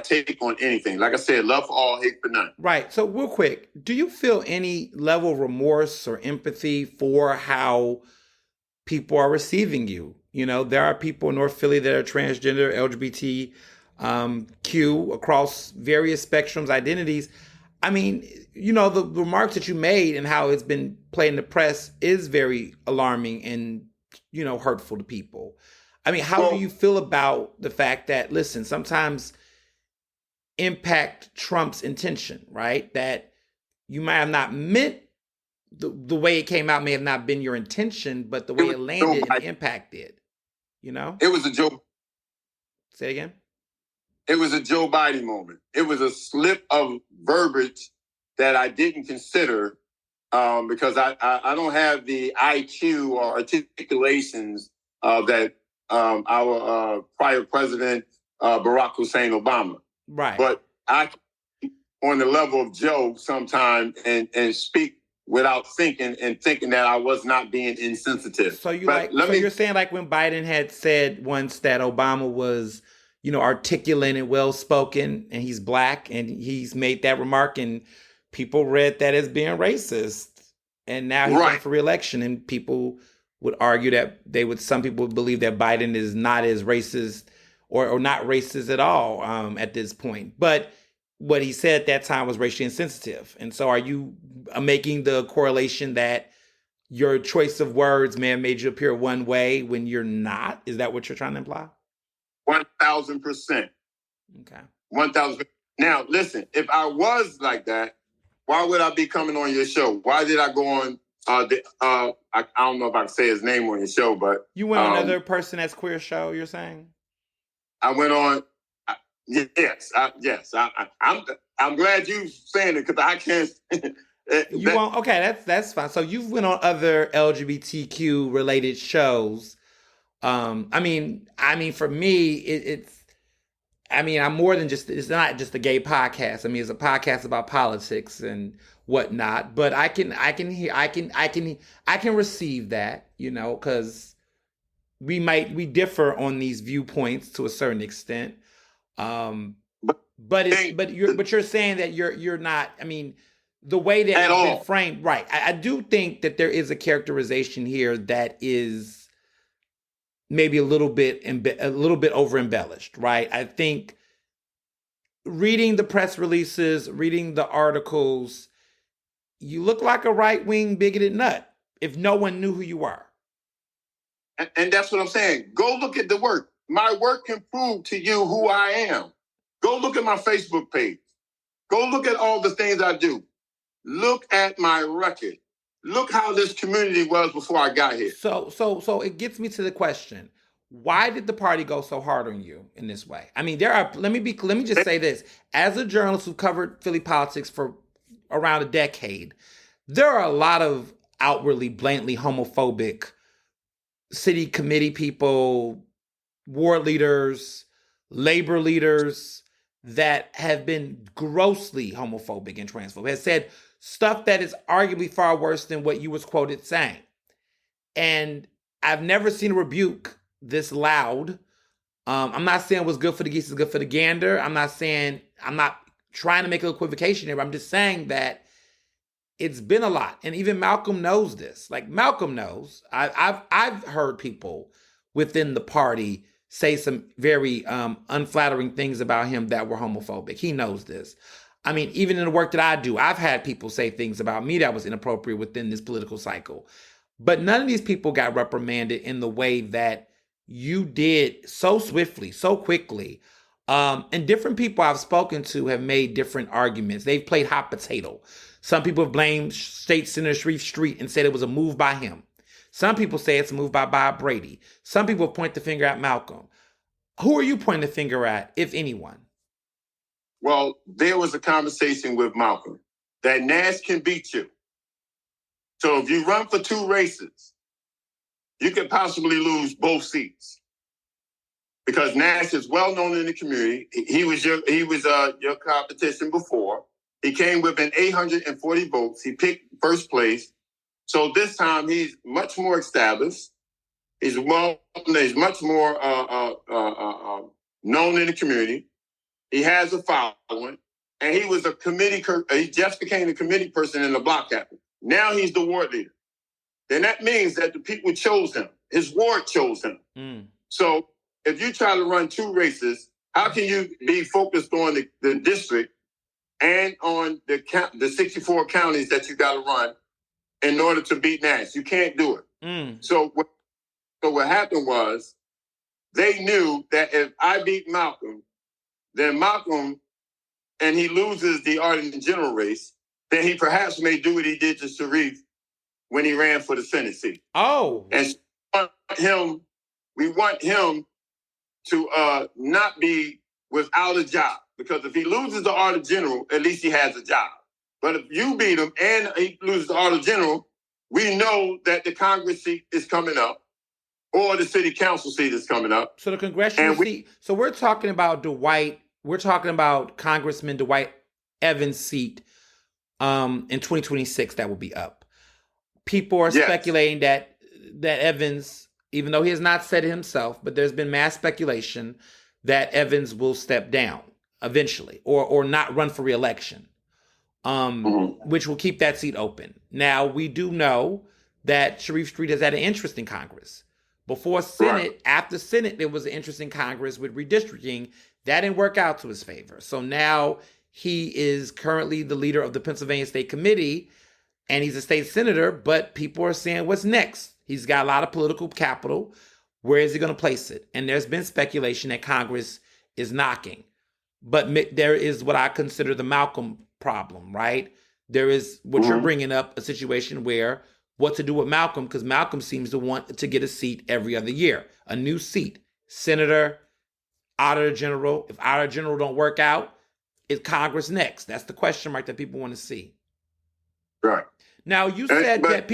take on anything. Like I said, love for all, hate for none. Right. So real quick, do you feel any level of remorse or empathy for how people are receiving you? There are people in North Philly that are transgender, LGBTQ across various spectrums, identities. I mean, the remarks that you made and how it's been played in the press is very alarming and, hurtful to people. I mean, how do you feel about the fact that, listen, sometimes impact trumps intention, right? That you might have not meant the way it came out may have not been your intention, but the way it landed and impacted, It was a joke. Say it again. It was a Joe Biden moment. It was a slip of verbiage that I didn't consider because I don't have the IQ or articulations that our prior president, Barack Hussein Obama. Right. But I, on the level of Joe, sometimes and speak without thinking and thinking that I was not being insensitive. So you're saying like when Biden had said once that Obama was, articulate and well spoken, and he's black, and he's made that remark, and people read that as being racist, and now he's running for re-election, and people would argue that some people would believe that Biden is not as racist or not racist at all at this point, but what he said at that time was racially insensitive. And so are you making the correlation that your choice of words may have made you appear one way when you're not? Is that what you're trying to imply? 1,000%. Okay. 1,000%. Now, listen, if I was like that, why would I be coming on your show? Why did I go on, I don't know if I can say his name on your show, but... You went on another person that's queer show, you're saying? I went on... Yes. I'm glad you saying it because I can't. You won't. Okay, that's fine. So you've went on other LGBTQ related shows. I mean, for me, it's. I mean, I'm more than just. It's not just a gay podcast. I mean, it's a podcast about politics and whatnot. But I can receive that, because we differ on these viewpoints to a certain extent. But you're saying that you're not. I mean, the way that it's been framed, right? I do think that there is a characterization here that is maybe a little bit over embellished, right? I think reading the press releases, reading the articles, you look like a right-wing bigoted nut if no one knew who you are. And that's what I'm saying. Go look at the work. My work can prove to you who I am. Go look at my Facebook page. Go look at all the things I do. Look at my record. Look how this community was before I got here. So it gets me to the question: why did the party go so hard on you in this way? I mean, let me just say this: as a journalist who covered Philly politics for around a decade, there are a lot of outwardly, blatantly homophobic city committee people, ward leaders, labor leaders that have been grossly homophobic and transphobic, has said stuff that is arguably far worse than what you was quoted saying. And I've never seen a rebuke this loud. I'm not saying what's good for the geese is good for the gander. I'm not trying to make an equivocation here, but I'm just saying that it's been a lot. And even Malcolm knows this. Like, Malcolm knows. I've heard people within the party say some very unflattering things about him that were homophobic. He knows this. I mean, even in the work that I do, I've had people say things about me that was inappropriate within this political cycle. But none of these people got reprimanded in the way that you did so swiftly, so quickly. And different people I've spoken to have made different arguments. They've played hot potato. Some people have blamed State Senator Sharif Street and said it was a move by him. Some people say it's a move by Bob Brady. Some people point the finger at Malcolm. Who are you pointing the finger at, if anyone? Well, there was a conversation with Malcolm that Nash can beat you. So if you run for two races, you could possibly lose both seats. Because Nash is well known in the community. He was your competition before. He came with an 840 votes. He picked first place. So this time he's much more established. He's much more known in the community. He has a following, and he was he just became a committee person in the block captain. Now he's the ward leader. Then that means that the people chose him. His ward chose him. So if you try to run two races, how can you be focused on the district and on the 64 counties that you got to run in order to beat Nash? You can't do it. So what happened was they knew that if I beat Malcolm, then Malcolm, and he loses the Arden General race, then he perhaps may do what he did to Sharif when he ran for the Senate seat. Oh. And we want him to not be without a job. Because if he loses the Arden General, at least he has a job. But if you beat him and he loses the auto general, we know that the Congress seat is coming up or the city council seat is coming up. So the congressional seat. So we're talking about Congressman Dwight Evans' seat in 2026 that will be up. People are speculating that Evans, even though he has not said it himself, but there's been mass speculation that Evans will step down eventually or not run for re-election, which will keep that seat open. Now, we do know that Sharif Street has had an interest in Congress. Before Senate, after Senate, there was an interest in Congress with redistricting. That didn't work out to his favor. So now he is currently the leader of the Pennsylvania State Committee, and he's a state senator, but people are saying, what's next? He's got a lot of political capital. Where is he going to place it? And there's been speculation that Congress is knocking. But there is what I consider the Malcolm problem, right? There is what you're bringing up, a situation where what to do with Malcolm, because Malcolm seems to want to get a seat every other year, a new seat, senator, auditor general. If auditor general don't work out, is Congress next? That's the question mark that people want to see. Right. Now, you said that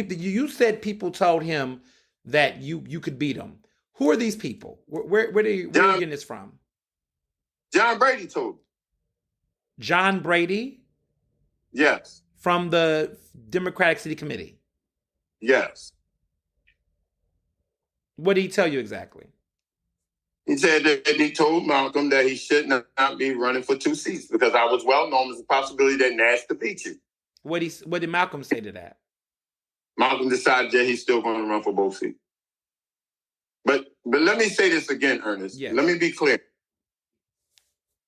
people told him that you could beat him. Who are these people? Where are you getting this from? John Brady told me. John Brady? Yes. From the Democratic City Committee? Yes. What did he tell you exactly? He said that he told Malcolm that he should not be running for 2 seats because I was well known as a possibility that Nash could beat you. What did Malcolm say to that? Malcolm decided that he's still going to run for both seats. But let me say this again, Ernest. Yes. Let me be clear.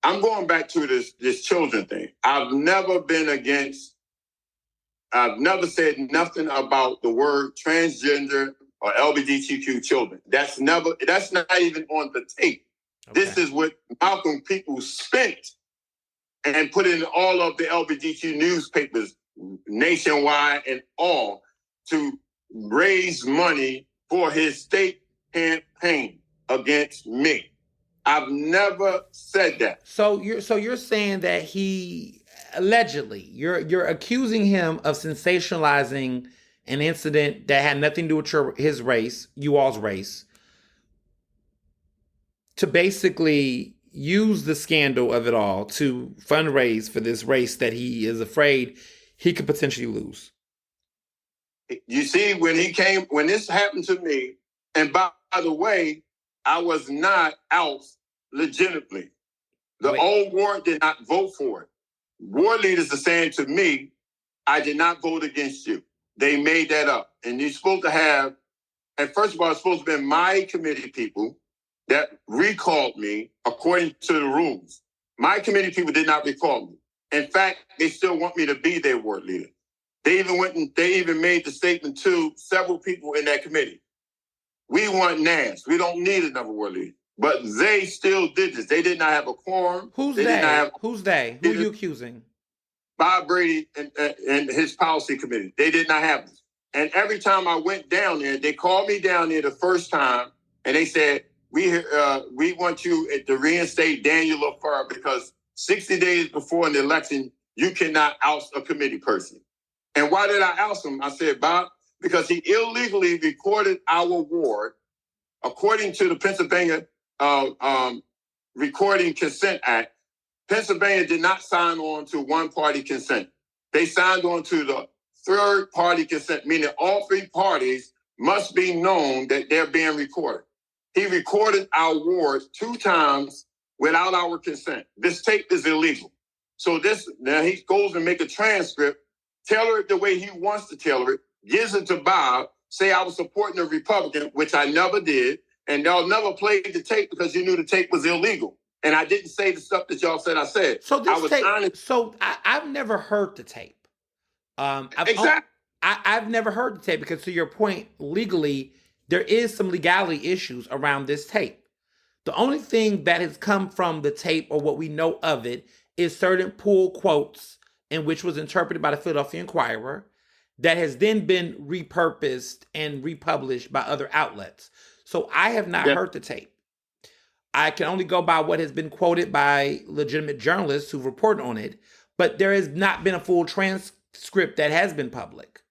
I'm going back to this children thing. I've never said nothing about the word transgender or LGBTQ children. That's not even on the tape. Okay. This is what Malcolm people spent and put in all of the LGBTQ newspapers nationwide and all to raise money for his state campaign against me. I've never said that. So you're saying that he allegedly, you're accusing him of sensationalizing an incident that had nothing to do with his race, you all's race, to basically use the scandal of it all to fundraise for this race that he is afraid he could potentially lose. You see, when this happened to me, and by the way, I was not out legitimately. The old ward did not vote for it. Ward leaders are saying to me, I did not vote against you. They made that up. And you're supposed to have, and first of all, it's supposed to be my committee people that recalled me according to the rules. My committee people did not recall me. In fact, they still want me to be their ward leader. They even made the statement to several people in that committee. We want Nash. We don't need another ward leader. But they still did this. They did not have a quorum. Who's they? Who's they? Who are you accusing? Bob Brady and his policy committee. They did not have this. And every time I went down there, they called me down there the first time, and they said, we want you to reinstate Daniel LaFleur because 60 days before the election, you cannot oust a committee person. And why did I oust him? I said, Bob, because he illegally recorded our ward according to the Pennsylvania Recording Consent Act. Pennsylvania did not sign on to one-party consent. They signed on to the third-party consent, meaning all 3 parties must be known that they're being recorded. He recorded our ward 2 times without our consent. This tape is illegal. So now he goes and make a transcript, tailor it the way he wants to tailor it, gives it to Bob, say I was supporting a Republican, which I never did, and they'll never play the tape because you knew the tape was illegal. And I didn't say the stuff that y'all said I said. So this tape, I've never heard the tape. Exactly. I've never heard the tape because, to your point, legally, there is some legality issues around this tape. The only thing that has come from the tape, or what we know of it, is certain pull quotes in which was interpreted by the Philadelphia Inquirer that has then been repurposed and republished by other outlets. So I have not heard the tape. I can only go by what has been quoted by legitimate journalists who report on it, but there has not been a full transcript that has been public.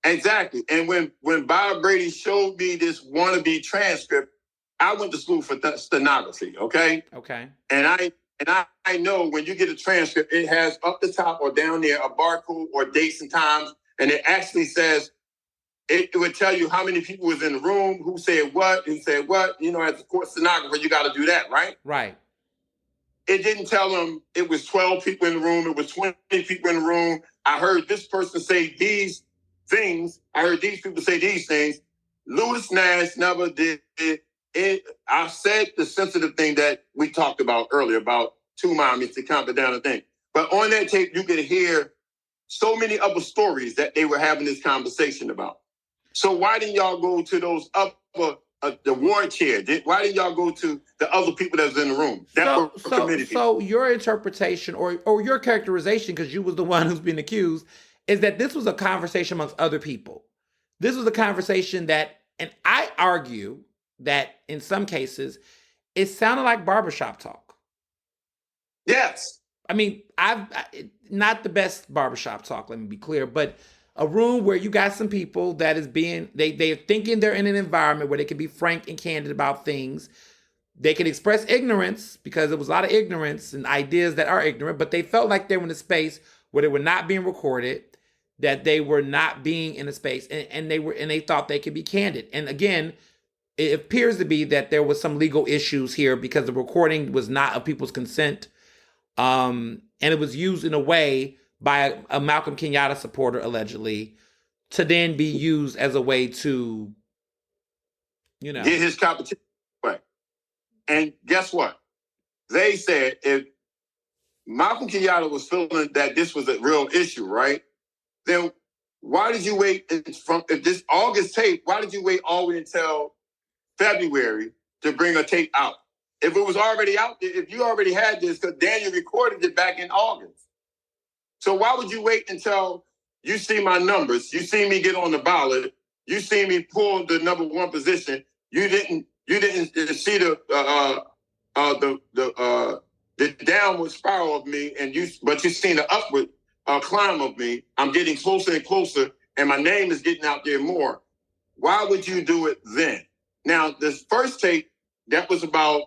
Exactly. And when Bob Brady showed me this wannabe transcript, I went to school for stenography, okay? Okay. And I know when you get a transcript, it has up the top or down there a barcode or dates and times, and it actually says, it would tell you how many people was in the room, who said what. You know, as a court stenographer, you got to do that, right? Right. It didn't tell them it was 12 people in the room. It was 20 people in the room. I heard this person say these things. I heard these people say these things. Louis Nash never did it. I said the sensitive thing that we talked about earlier about two mommies to calm it down and thing. But on that tape, you could hear so many other stories that they were having this conversation about. So why didn't y'all go to those other, the ward chair? Why didn't y'all go to the other people that was in the room? So your interpretation or your characterization, because you was the one who's been accused, is that this was a conversation amongst other people. This was a conversation that, and I argue that in some cases, it sounded like barbershop talk. Yes. I mean, not the best barbershop talk, let me be clear, but a room where you got some people that is they're thinking they're in an environment where they can be frank and candid about things. They can express ignorance because there was a lot of ignorance and ideas that are ignorant, but they felt like they were in a space where they were not being recorded, that they were not being in a space, and they thought they could be candid. And again, it appears to be that there was some legal issues here because the recording was not of people's consent. And it was used in a way by a Malcolm Kenyatta supporter, allegedly, to then be used as a way to, get his competition. Right. And guess what? They said if Malcolm Kenyatta was feeling that this was a real issue, right? Then why did you wait if this August tape, why did you wait all the way until February to bring a tape out? If it was already out there, if you already had this, because Daniel recorded it back in August. So why would you wait until you see my numbers, you see me get on the ballot, you see me pull the number one position, you didn't see the downward spiral of me, but you seen the upward climb of me. I'm getting closer and closer, and my name is getting out there more. Why would you do it then? Now, this first tape, that was about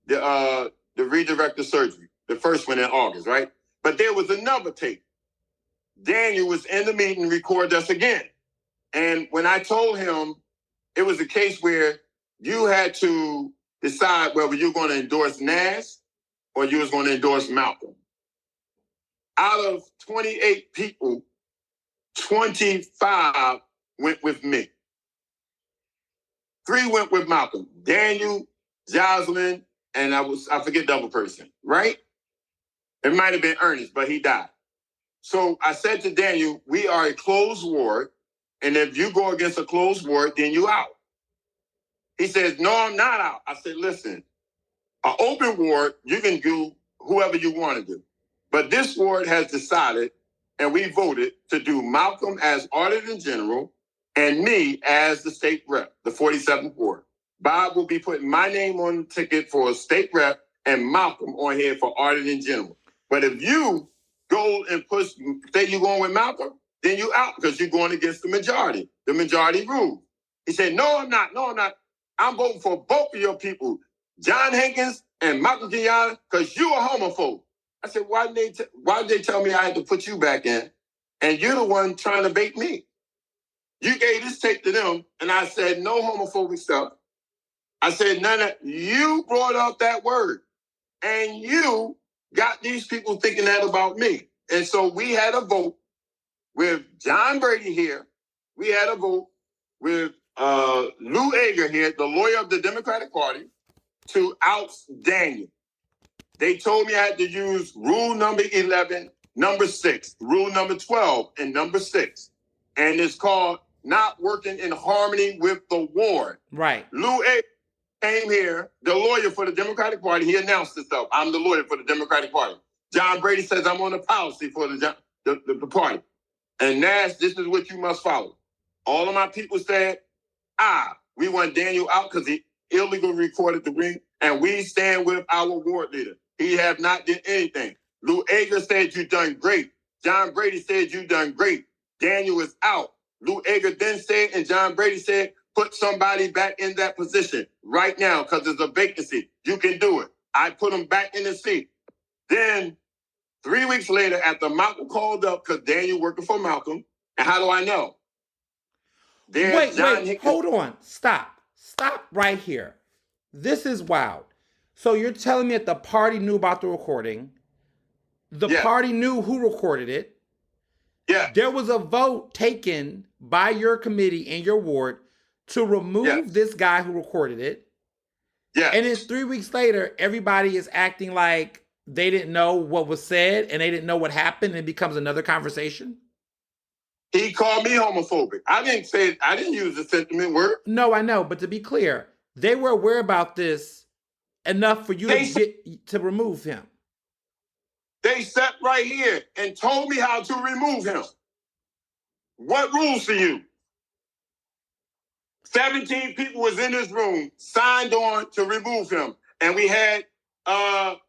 the redirected surgery, the first one in August, right? But there was another tape. Daniel was in the meeting, recorded us again. And when I told him it was a case where you had to decide whether you're going to endorse Nash or you was going to endorse Malcolm. Out of 28 people, 25 went with me. 3 went with Malcolm. Daniel, Jocelyn, and I forget the other person, right? It might have been Ernest, but he died. So I said to Daniel, we are a closed ward, and if you go against a closed ward, then you out. He says, no, I'm not out. I said, listen, an open ward, you can do whoever you want to do. But this ward has decided, and we voted to do Malcolm as auditor general and me as the state rep, the 47th ward. Bob will be putting my name on the ticket for a state rep and Malcolm on here for auditor general. But if you go and say you're going with Malcolm, then you out because you're going against the majority rule. He said, no, I'm not. I'm voting for both of your people, John Hankins and Malcolm Kenyatta, because you are homophobe. I said, why did they tell me I had to put you back in? And you're the one trying to bait me. You gave this tape to them, and I said, no homophobic stuff. I said, none of you brought up that word. And you got these people thinking that about me. And so we had a vote with John Brady here. We had a vote with Lou Ager here, the lawyer of the Democratic Party, to oust Daniel. They told me I had to use rule number 11, number 6, rule number 12, and number 6. And it's called not working in harmony with the ward. Right. Lou Ager came here, the lawyer for the Democratic Party. He announced himself. I'm the lawyer for the Democratic Party. John Brady says I'm on the policy for the party. And Nash, this is what you must follow. All of my people said, we want Daniel out because he illegally recorded the ring, and we stand with our ward leader. He have not did anything. Lou Ager said you done great. John Brady said you done great. Daniel is out. Lou Ager then said, and John Brady said, put somebody back in that position right now because there's a vacancy. You can do it. I put him back in the seat. Then 3 weeks later, after Malcolm called up, because Daniel working for Malcolm, and how do I know? Wait, hold on. Stop right here. This is wild. So you're telling me that the party knew about the recording. The party knew who recorded it. Yeah. There was a vote taken by your committee in your ward to remove this guy who recorded it. Yeah. And then 3 weeks later, everybody is acting like they didn't know what was said and they didn't know what happened, and it becomes another conversation. He called me homophobic. I didn't use the sentiment word. No, I know. But to be clear, they were aware about this enough for you to remove him. They sat right here and told me how to remove him. What rules for you? 17 people was in this room, signed on to remove him. And we had about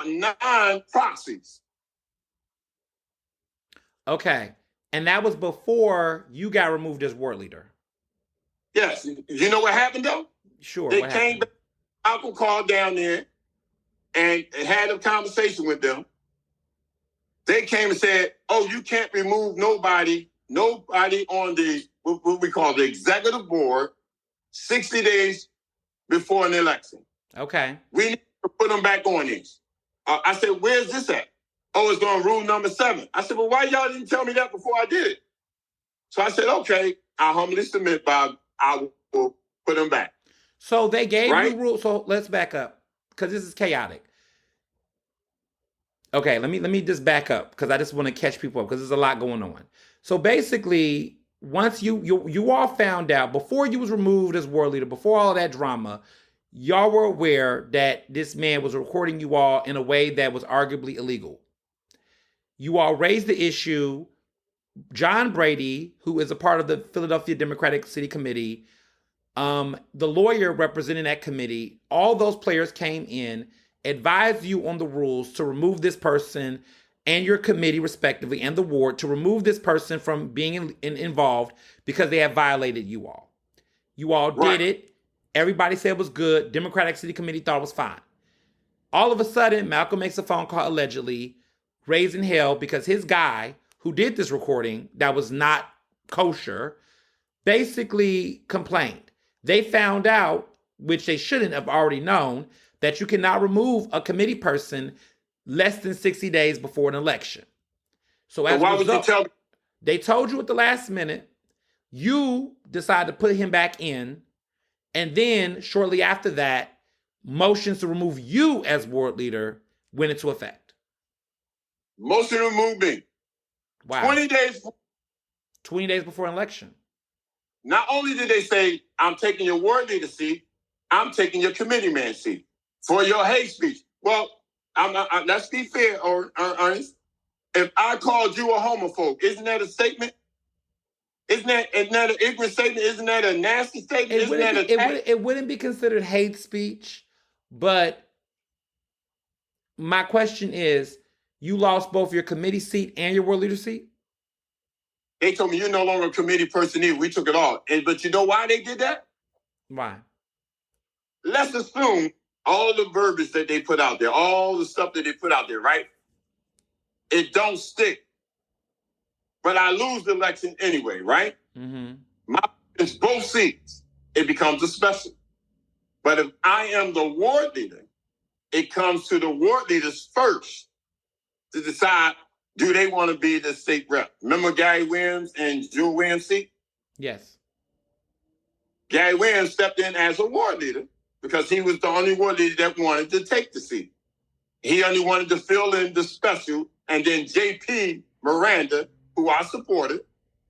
9 proxies. Okay. And that was before you got removed as ward leader. Yes. You know what happened, though? Sure. They came back. Malcolm called down there and had a conversation with them. They came and said, oh, you can't remove nobody on the, what we call the executive board, 60 days before an election. Okay. We need to put them back on this. I said, where's this at? Oh, it's on rule number 7. I said, well, why y'all didn't tell me that before I did it? So I said, okay, I humbly submit, Bob, I will put them back. So they gave you rules. So let's back up because this is chaotic. Okay, let me just back up because I just want to catch people up because there's a lot going on. So basically, once you all found out, before you was removed as ward leader, before all that drama, y'all were aware that this man was recording you all in a way that was arguably illegal. You all raised the issue. John Brady, who is a part of the Philadelphia Democratic City Committee, the lawyer representing that committee, all those players came in, advised you on the rules to remove this person and your committee respectively and the ward to remove this person from being involved because they have violated you all. You all did it. Everybody said it was good. Democratic City Committee thought it was fine. All of a sudden, Malcolm makes a phone call allegedly, raising hell because his guy who did this recording that was not kosher basically complained. They found out, which they shouldn't have already known, that you cannot remove a committee person less than 60 days before an election. So as why a result, would you tell me? They told you at the last minute. You decided to put him back in. And then shortly after that, motions to remove you as ward leader went into effect. Motion to remove me. Wow. 20 days before an election. Not only did they say, I'm taking your ward leader seat, I'm taking your committee man seat for your hate speech. Well, let's be fair, Ernest. If I called you a homophobe, isn't that a statement? Isn't that an ignorant statement? Isn't that a nasty statement? It wouldn't be considered hate speech, but my question is, you lost both your committee seat and your ward leader seat? They told me you're no longer a committee person either. We took it all. But you know why they did that? Why? Let's assume all the verbiage that they put out there, all the stuff that they put out there, right? It don't stick. But I lose the election anyway, right? Mm-hmm. It's both seats. It becomes a special. But if I am the ward leader, it comes to the ward leaders first to decide, do they want to be the state rep? Remember Gary Williams and Jewel Williams' seat? Yes. Gary Williams stepped in as a ward leader because he was the only ward leader that wanted to take the seat. He only wanted to fill in the special, and then J.P. Miranda, who I supported,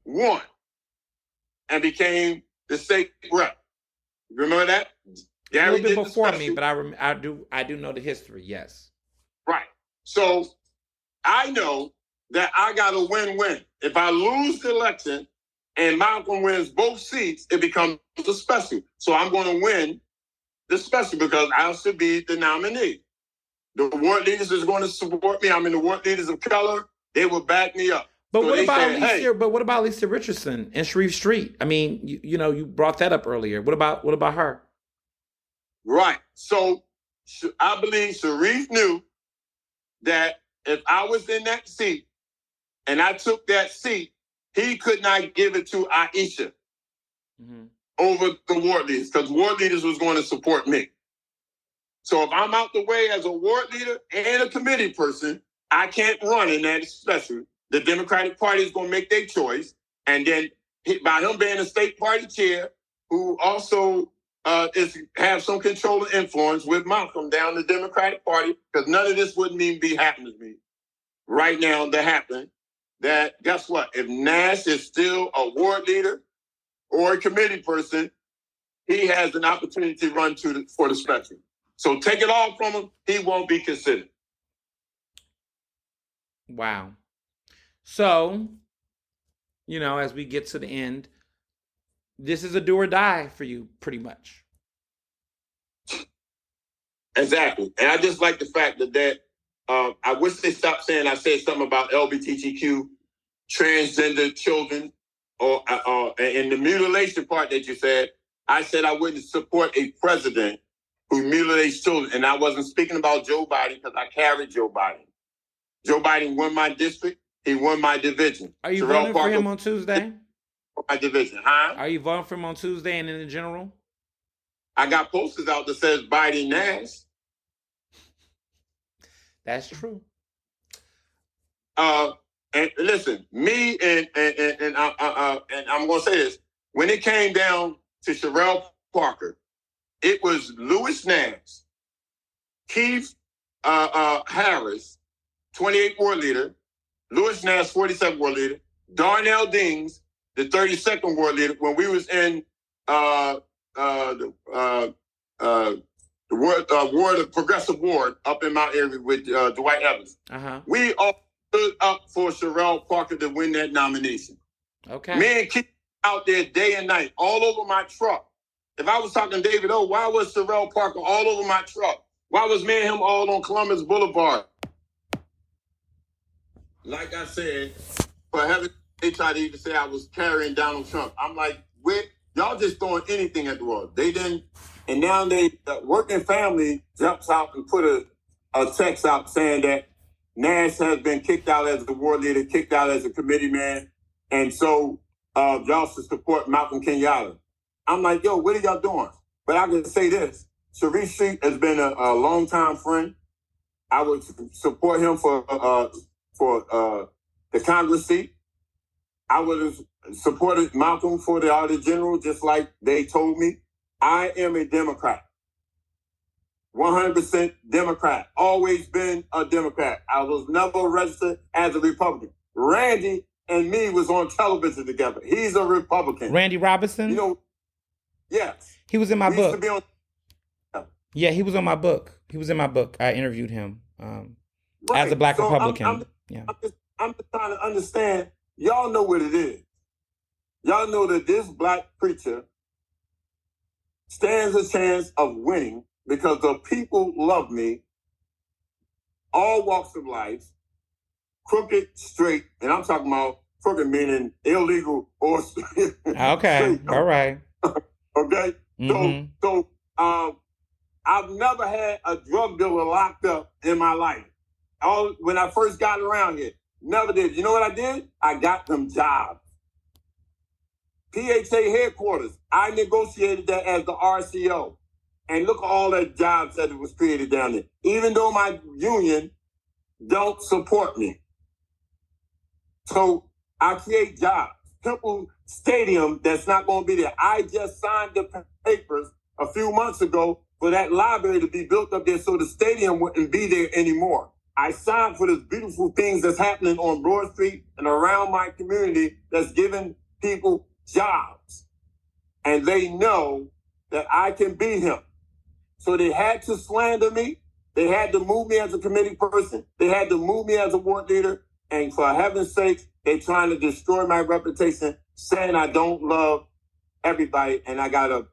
won and became the state rep. Remember that? Gary a little bit before me, but I do know the history, yes. Right. So I know that I got a win-win. If I lose the election and Malcolm wins both seats, it becomes a special. So I'm going to win the special because I should be the nominee. The ward leaders is going to support me. I'm in the ward leaders of color. They will back me up. But So what they about said, Alicia? hey, But what about Lisa Richardson and Sharif Street? I mean, you brought that up earlier. What about her? right. So I believe Sharif knew that if I was in that seat and I took that seat, he could not give it to Aisha over the ward leaders, because ward leaders was going to support me. So if I'm out the way as a ward leader and a committee person, I can't run in that special. The Democratic Party is going to make their choice. And then by him being a state party chair, who also have some control and influence with Malcolm down the Democratic Party, because none of this wouldn't even be happening to me right now that happened. That guess what? If Nash is still a ward leader or a committee person, he has an opportunity to run for the spectrum. So take it all from him, he won't be considered. Wow. So, as we get to the end, this is a do or die for you, pretty much. Exactly. And I just like the fact that I wish they stopped saying I said something about LGBTQ, transgender children, or in the mutilation part that you said, I said I wouldn't support a president who mutilates children. And I wasn't speaking about Joe Biden, because I carried Joe Biden. Joe Biden won my district. He won my division. Are you voting for him on Tuesday? My division, huh? Are you voting for him on Tuesday and in the general? I got posters out that says Biden Nash. That's true. And listen, me and I'm gonna say this. When it came down to Sherelle Parker, it was Louis Nash, Keith Harris, 28 ward leader, Louis Nash, 47 ward leader, Darnell Dings, the 32nd ward leader, when we was in the ward of Progressive Ward up in my area with Dwight Evans. We all stood up for Sherelle Parker to win that nomination. Okay. Me and Keith out there day and night, all over my truck. If I was talking to David O, why was Sherelle Parker all over my truck? Why was me and him all on Columbus Boulevard? Like I said, for heaven, they tried to even say I was carrying Donald Trump. I'm like, y'all just throwing anything at the wall. They didn't, and now the working family jumps out and put a text out saying that Nash has been kicked out as the ward leader, kicked out as a committee man, and so y'all should support Malcolm Kenyatta. I'm like, yo, what are y'all doing? But I can say this. Sharif Street has been a longtime friend. I would support him for the Congress seat. I would have supported Malcolm for the Auditor General, just like they told me. I am a Democrat. 100% Democrat. Always been a Democrat. I was never registered as a Republican. Randy and me was on television together. He's a Republican. Randy Robinson? Yes. He was in my book. Used to be on... Yeah, he was on my book. He was in my book. I interviewed him as a Black Republican. I'm just trying to understand. Y'all know what it is. Y'all know that this Black preacher stands a chance of winning because the people love me, all walks of life, crooked, straight, and I'm talking about crooked meaning illegal or straight. Okay, all right. Okay? Mm-hmm. So I've never had a drug dealer locked up in my life. When I first got around here, never did. You know what I did? I got them jobs. PHA headquarters, I negotiated that as the RCO. And look at all the jobs that was created down there. Even though my union don't support me. So I create jobs. Temple Stadium that's not going to be there. I just signed the papers a few months ago for that library to be built up there so the stadium wouldn't be there anymore. I signed for this beautiful things that's happening on Broad Street and around my community that's giving people jobs. And they know that I can beat him. So they had to slander me. They had to move me as a committee person. They had to move me as a ward leader. And for heaven's sake, they're trying to destroy my reputation, saying I don't love everybody and I'm a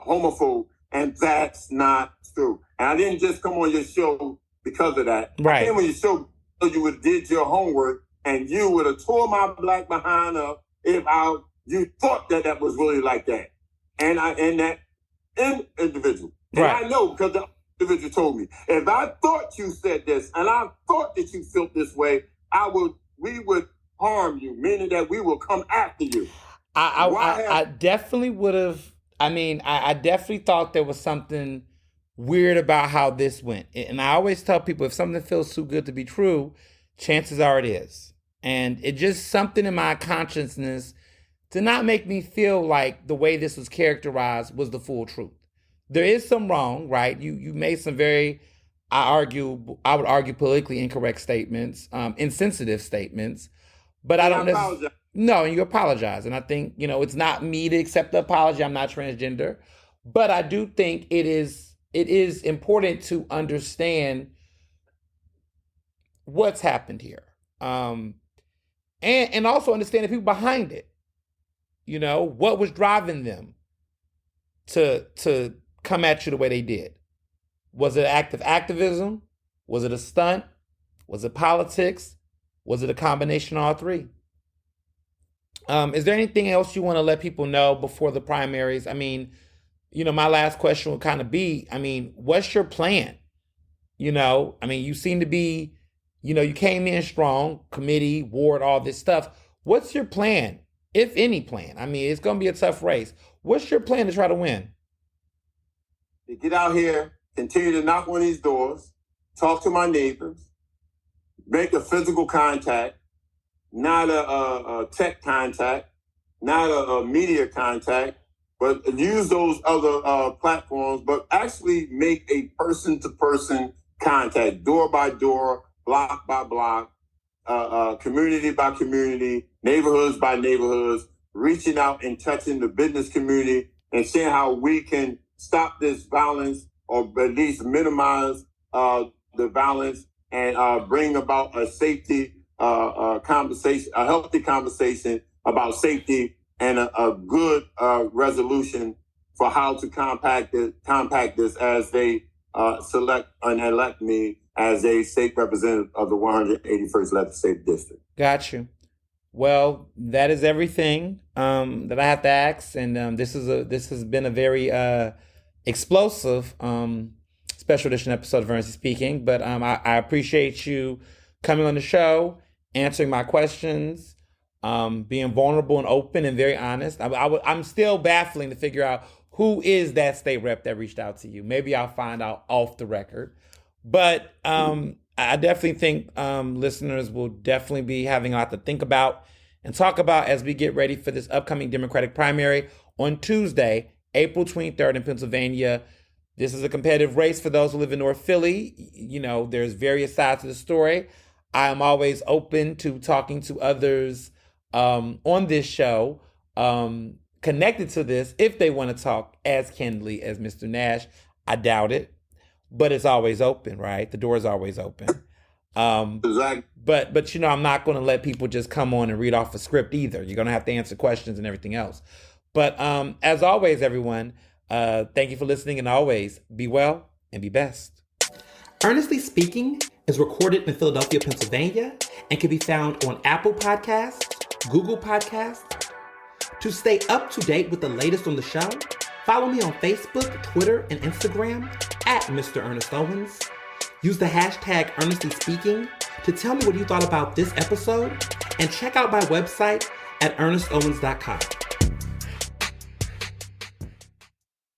homophobe. And that's not true. And I didn't just come on your show because of that. Right. I think when you you would have did your homework and you would have tore my black behind up if you thought that was really like that. And that individual. And right. I know because the individual told me, if I thought you said this and I thought that you felt this way, we would harm you, meaning that we will come after you. I definitely would have. I mean, I definitely thought there was something weird about how this went. And I always tell people, if something feels too good to be true, chances are it is. And it just something in my consciousness did not make me feel like the way this was characterized was the full truth. There is some wrong, right? You made some very, I would argue politically incorrect statements, insensitive statements, but I don't necessarily. No, and you apologize. And I think, it's not me to accept the apology. I'm not transgender. But I do think it is important to understand what's happened here. And also understand the people behind it. What was driving them to come at you the way they did. Was it an act of activism? Was it a stunt? Was it politics? Was it a combination of all three? Is there anything else you want to let people know before the primaries? I mean, my last question would kind of be, what's your plan? You seem to be, you came in strong, committee, ward, all this stuff. What's your plan, if any plan? It's going to be a tough race. What's your plan to try to win? To get out here, continue to knock on these doors, talk to my neighbors, make a physical contact, not a tech contact, not a media contact, but use those other platforms, but actually make a person-to-person contact, door by door, block by block, community by community, neighborhoods by neighborhoods, reaching out and touching the business community and seeing how we can stop this violence or at least minimize the violence and bring about a safety conversation, a healthy conversation about safety and a good resolution for how to compact this as they select and elect me as a state representative of the 181st Legislative District. Got you. Well, that is everything that I have to ask, and this has been a very explosive special edition episode of Ernestly Speaking. But I appreciate you coming on the show, answering my questions, being vulnerable and open and very honest. I'm still baffling to figure out who is that state rep that reached out to you. Maybe I'll find out off the record. But I definitely think listeners will definitely be having a lot to think about and talk about as we get ready for this upcoming Democratic primary on Tuesday, April 23rd in Pennsylvania. This is a competitive race for those who live in North Philly. There's various sides to the story. I am always open to talking to others on this show connected to this if they want to talk as candidly as Mr. Nash. I doubt it, but it's always open, right? The door is always open. Exactly. But I'm not going to let people just come on and read off a script either. You're going to have to answer questions and everything else. But as always, everyone, thank you for listening, and always be well and be best. Ernestly Speaking is recorded in Philadelphia, Pennsylvania, and can be found on Apple Podcasts, Google Podcasts. To stay up to date with the latest on the show, follow me on Facebook, Twitter, and Instagram at Mr. Ernest Owens. Use the hashtag Ernestly Speaking to tell me what you thought about this episode, and check out my website at ernestowens.com.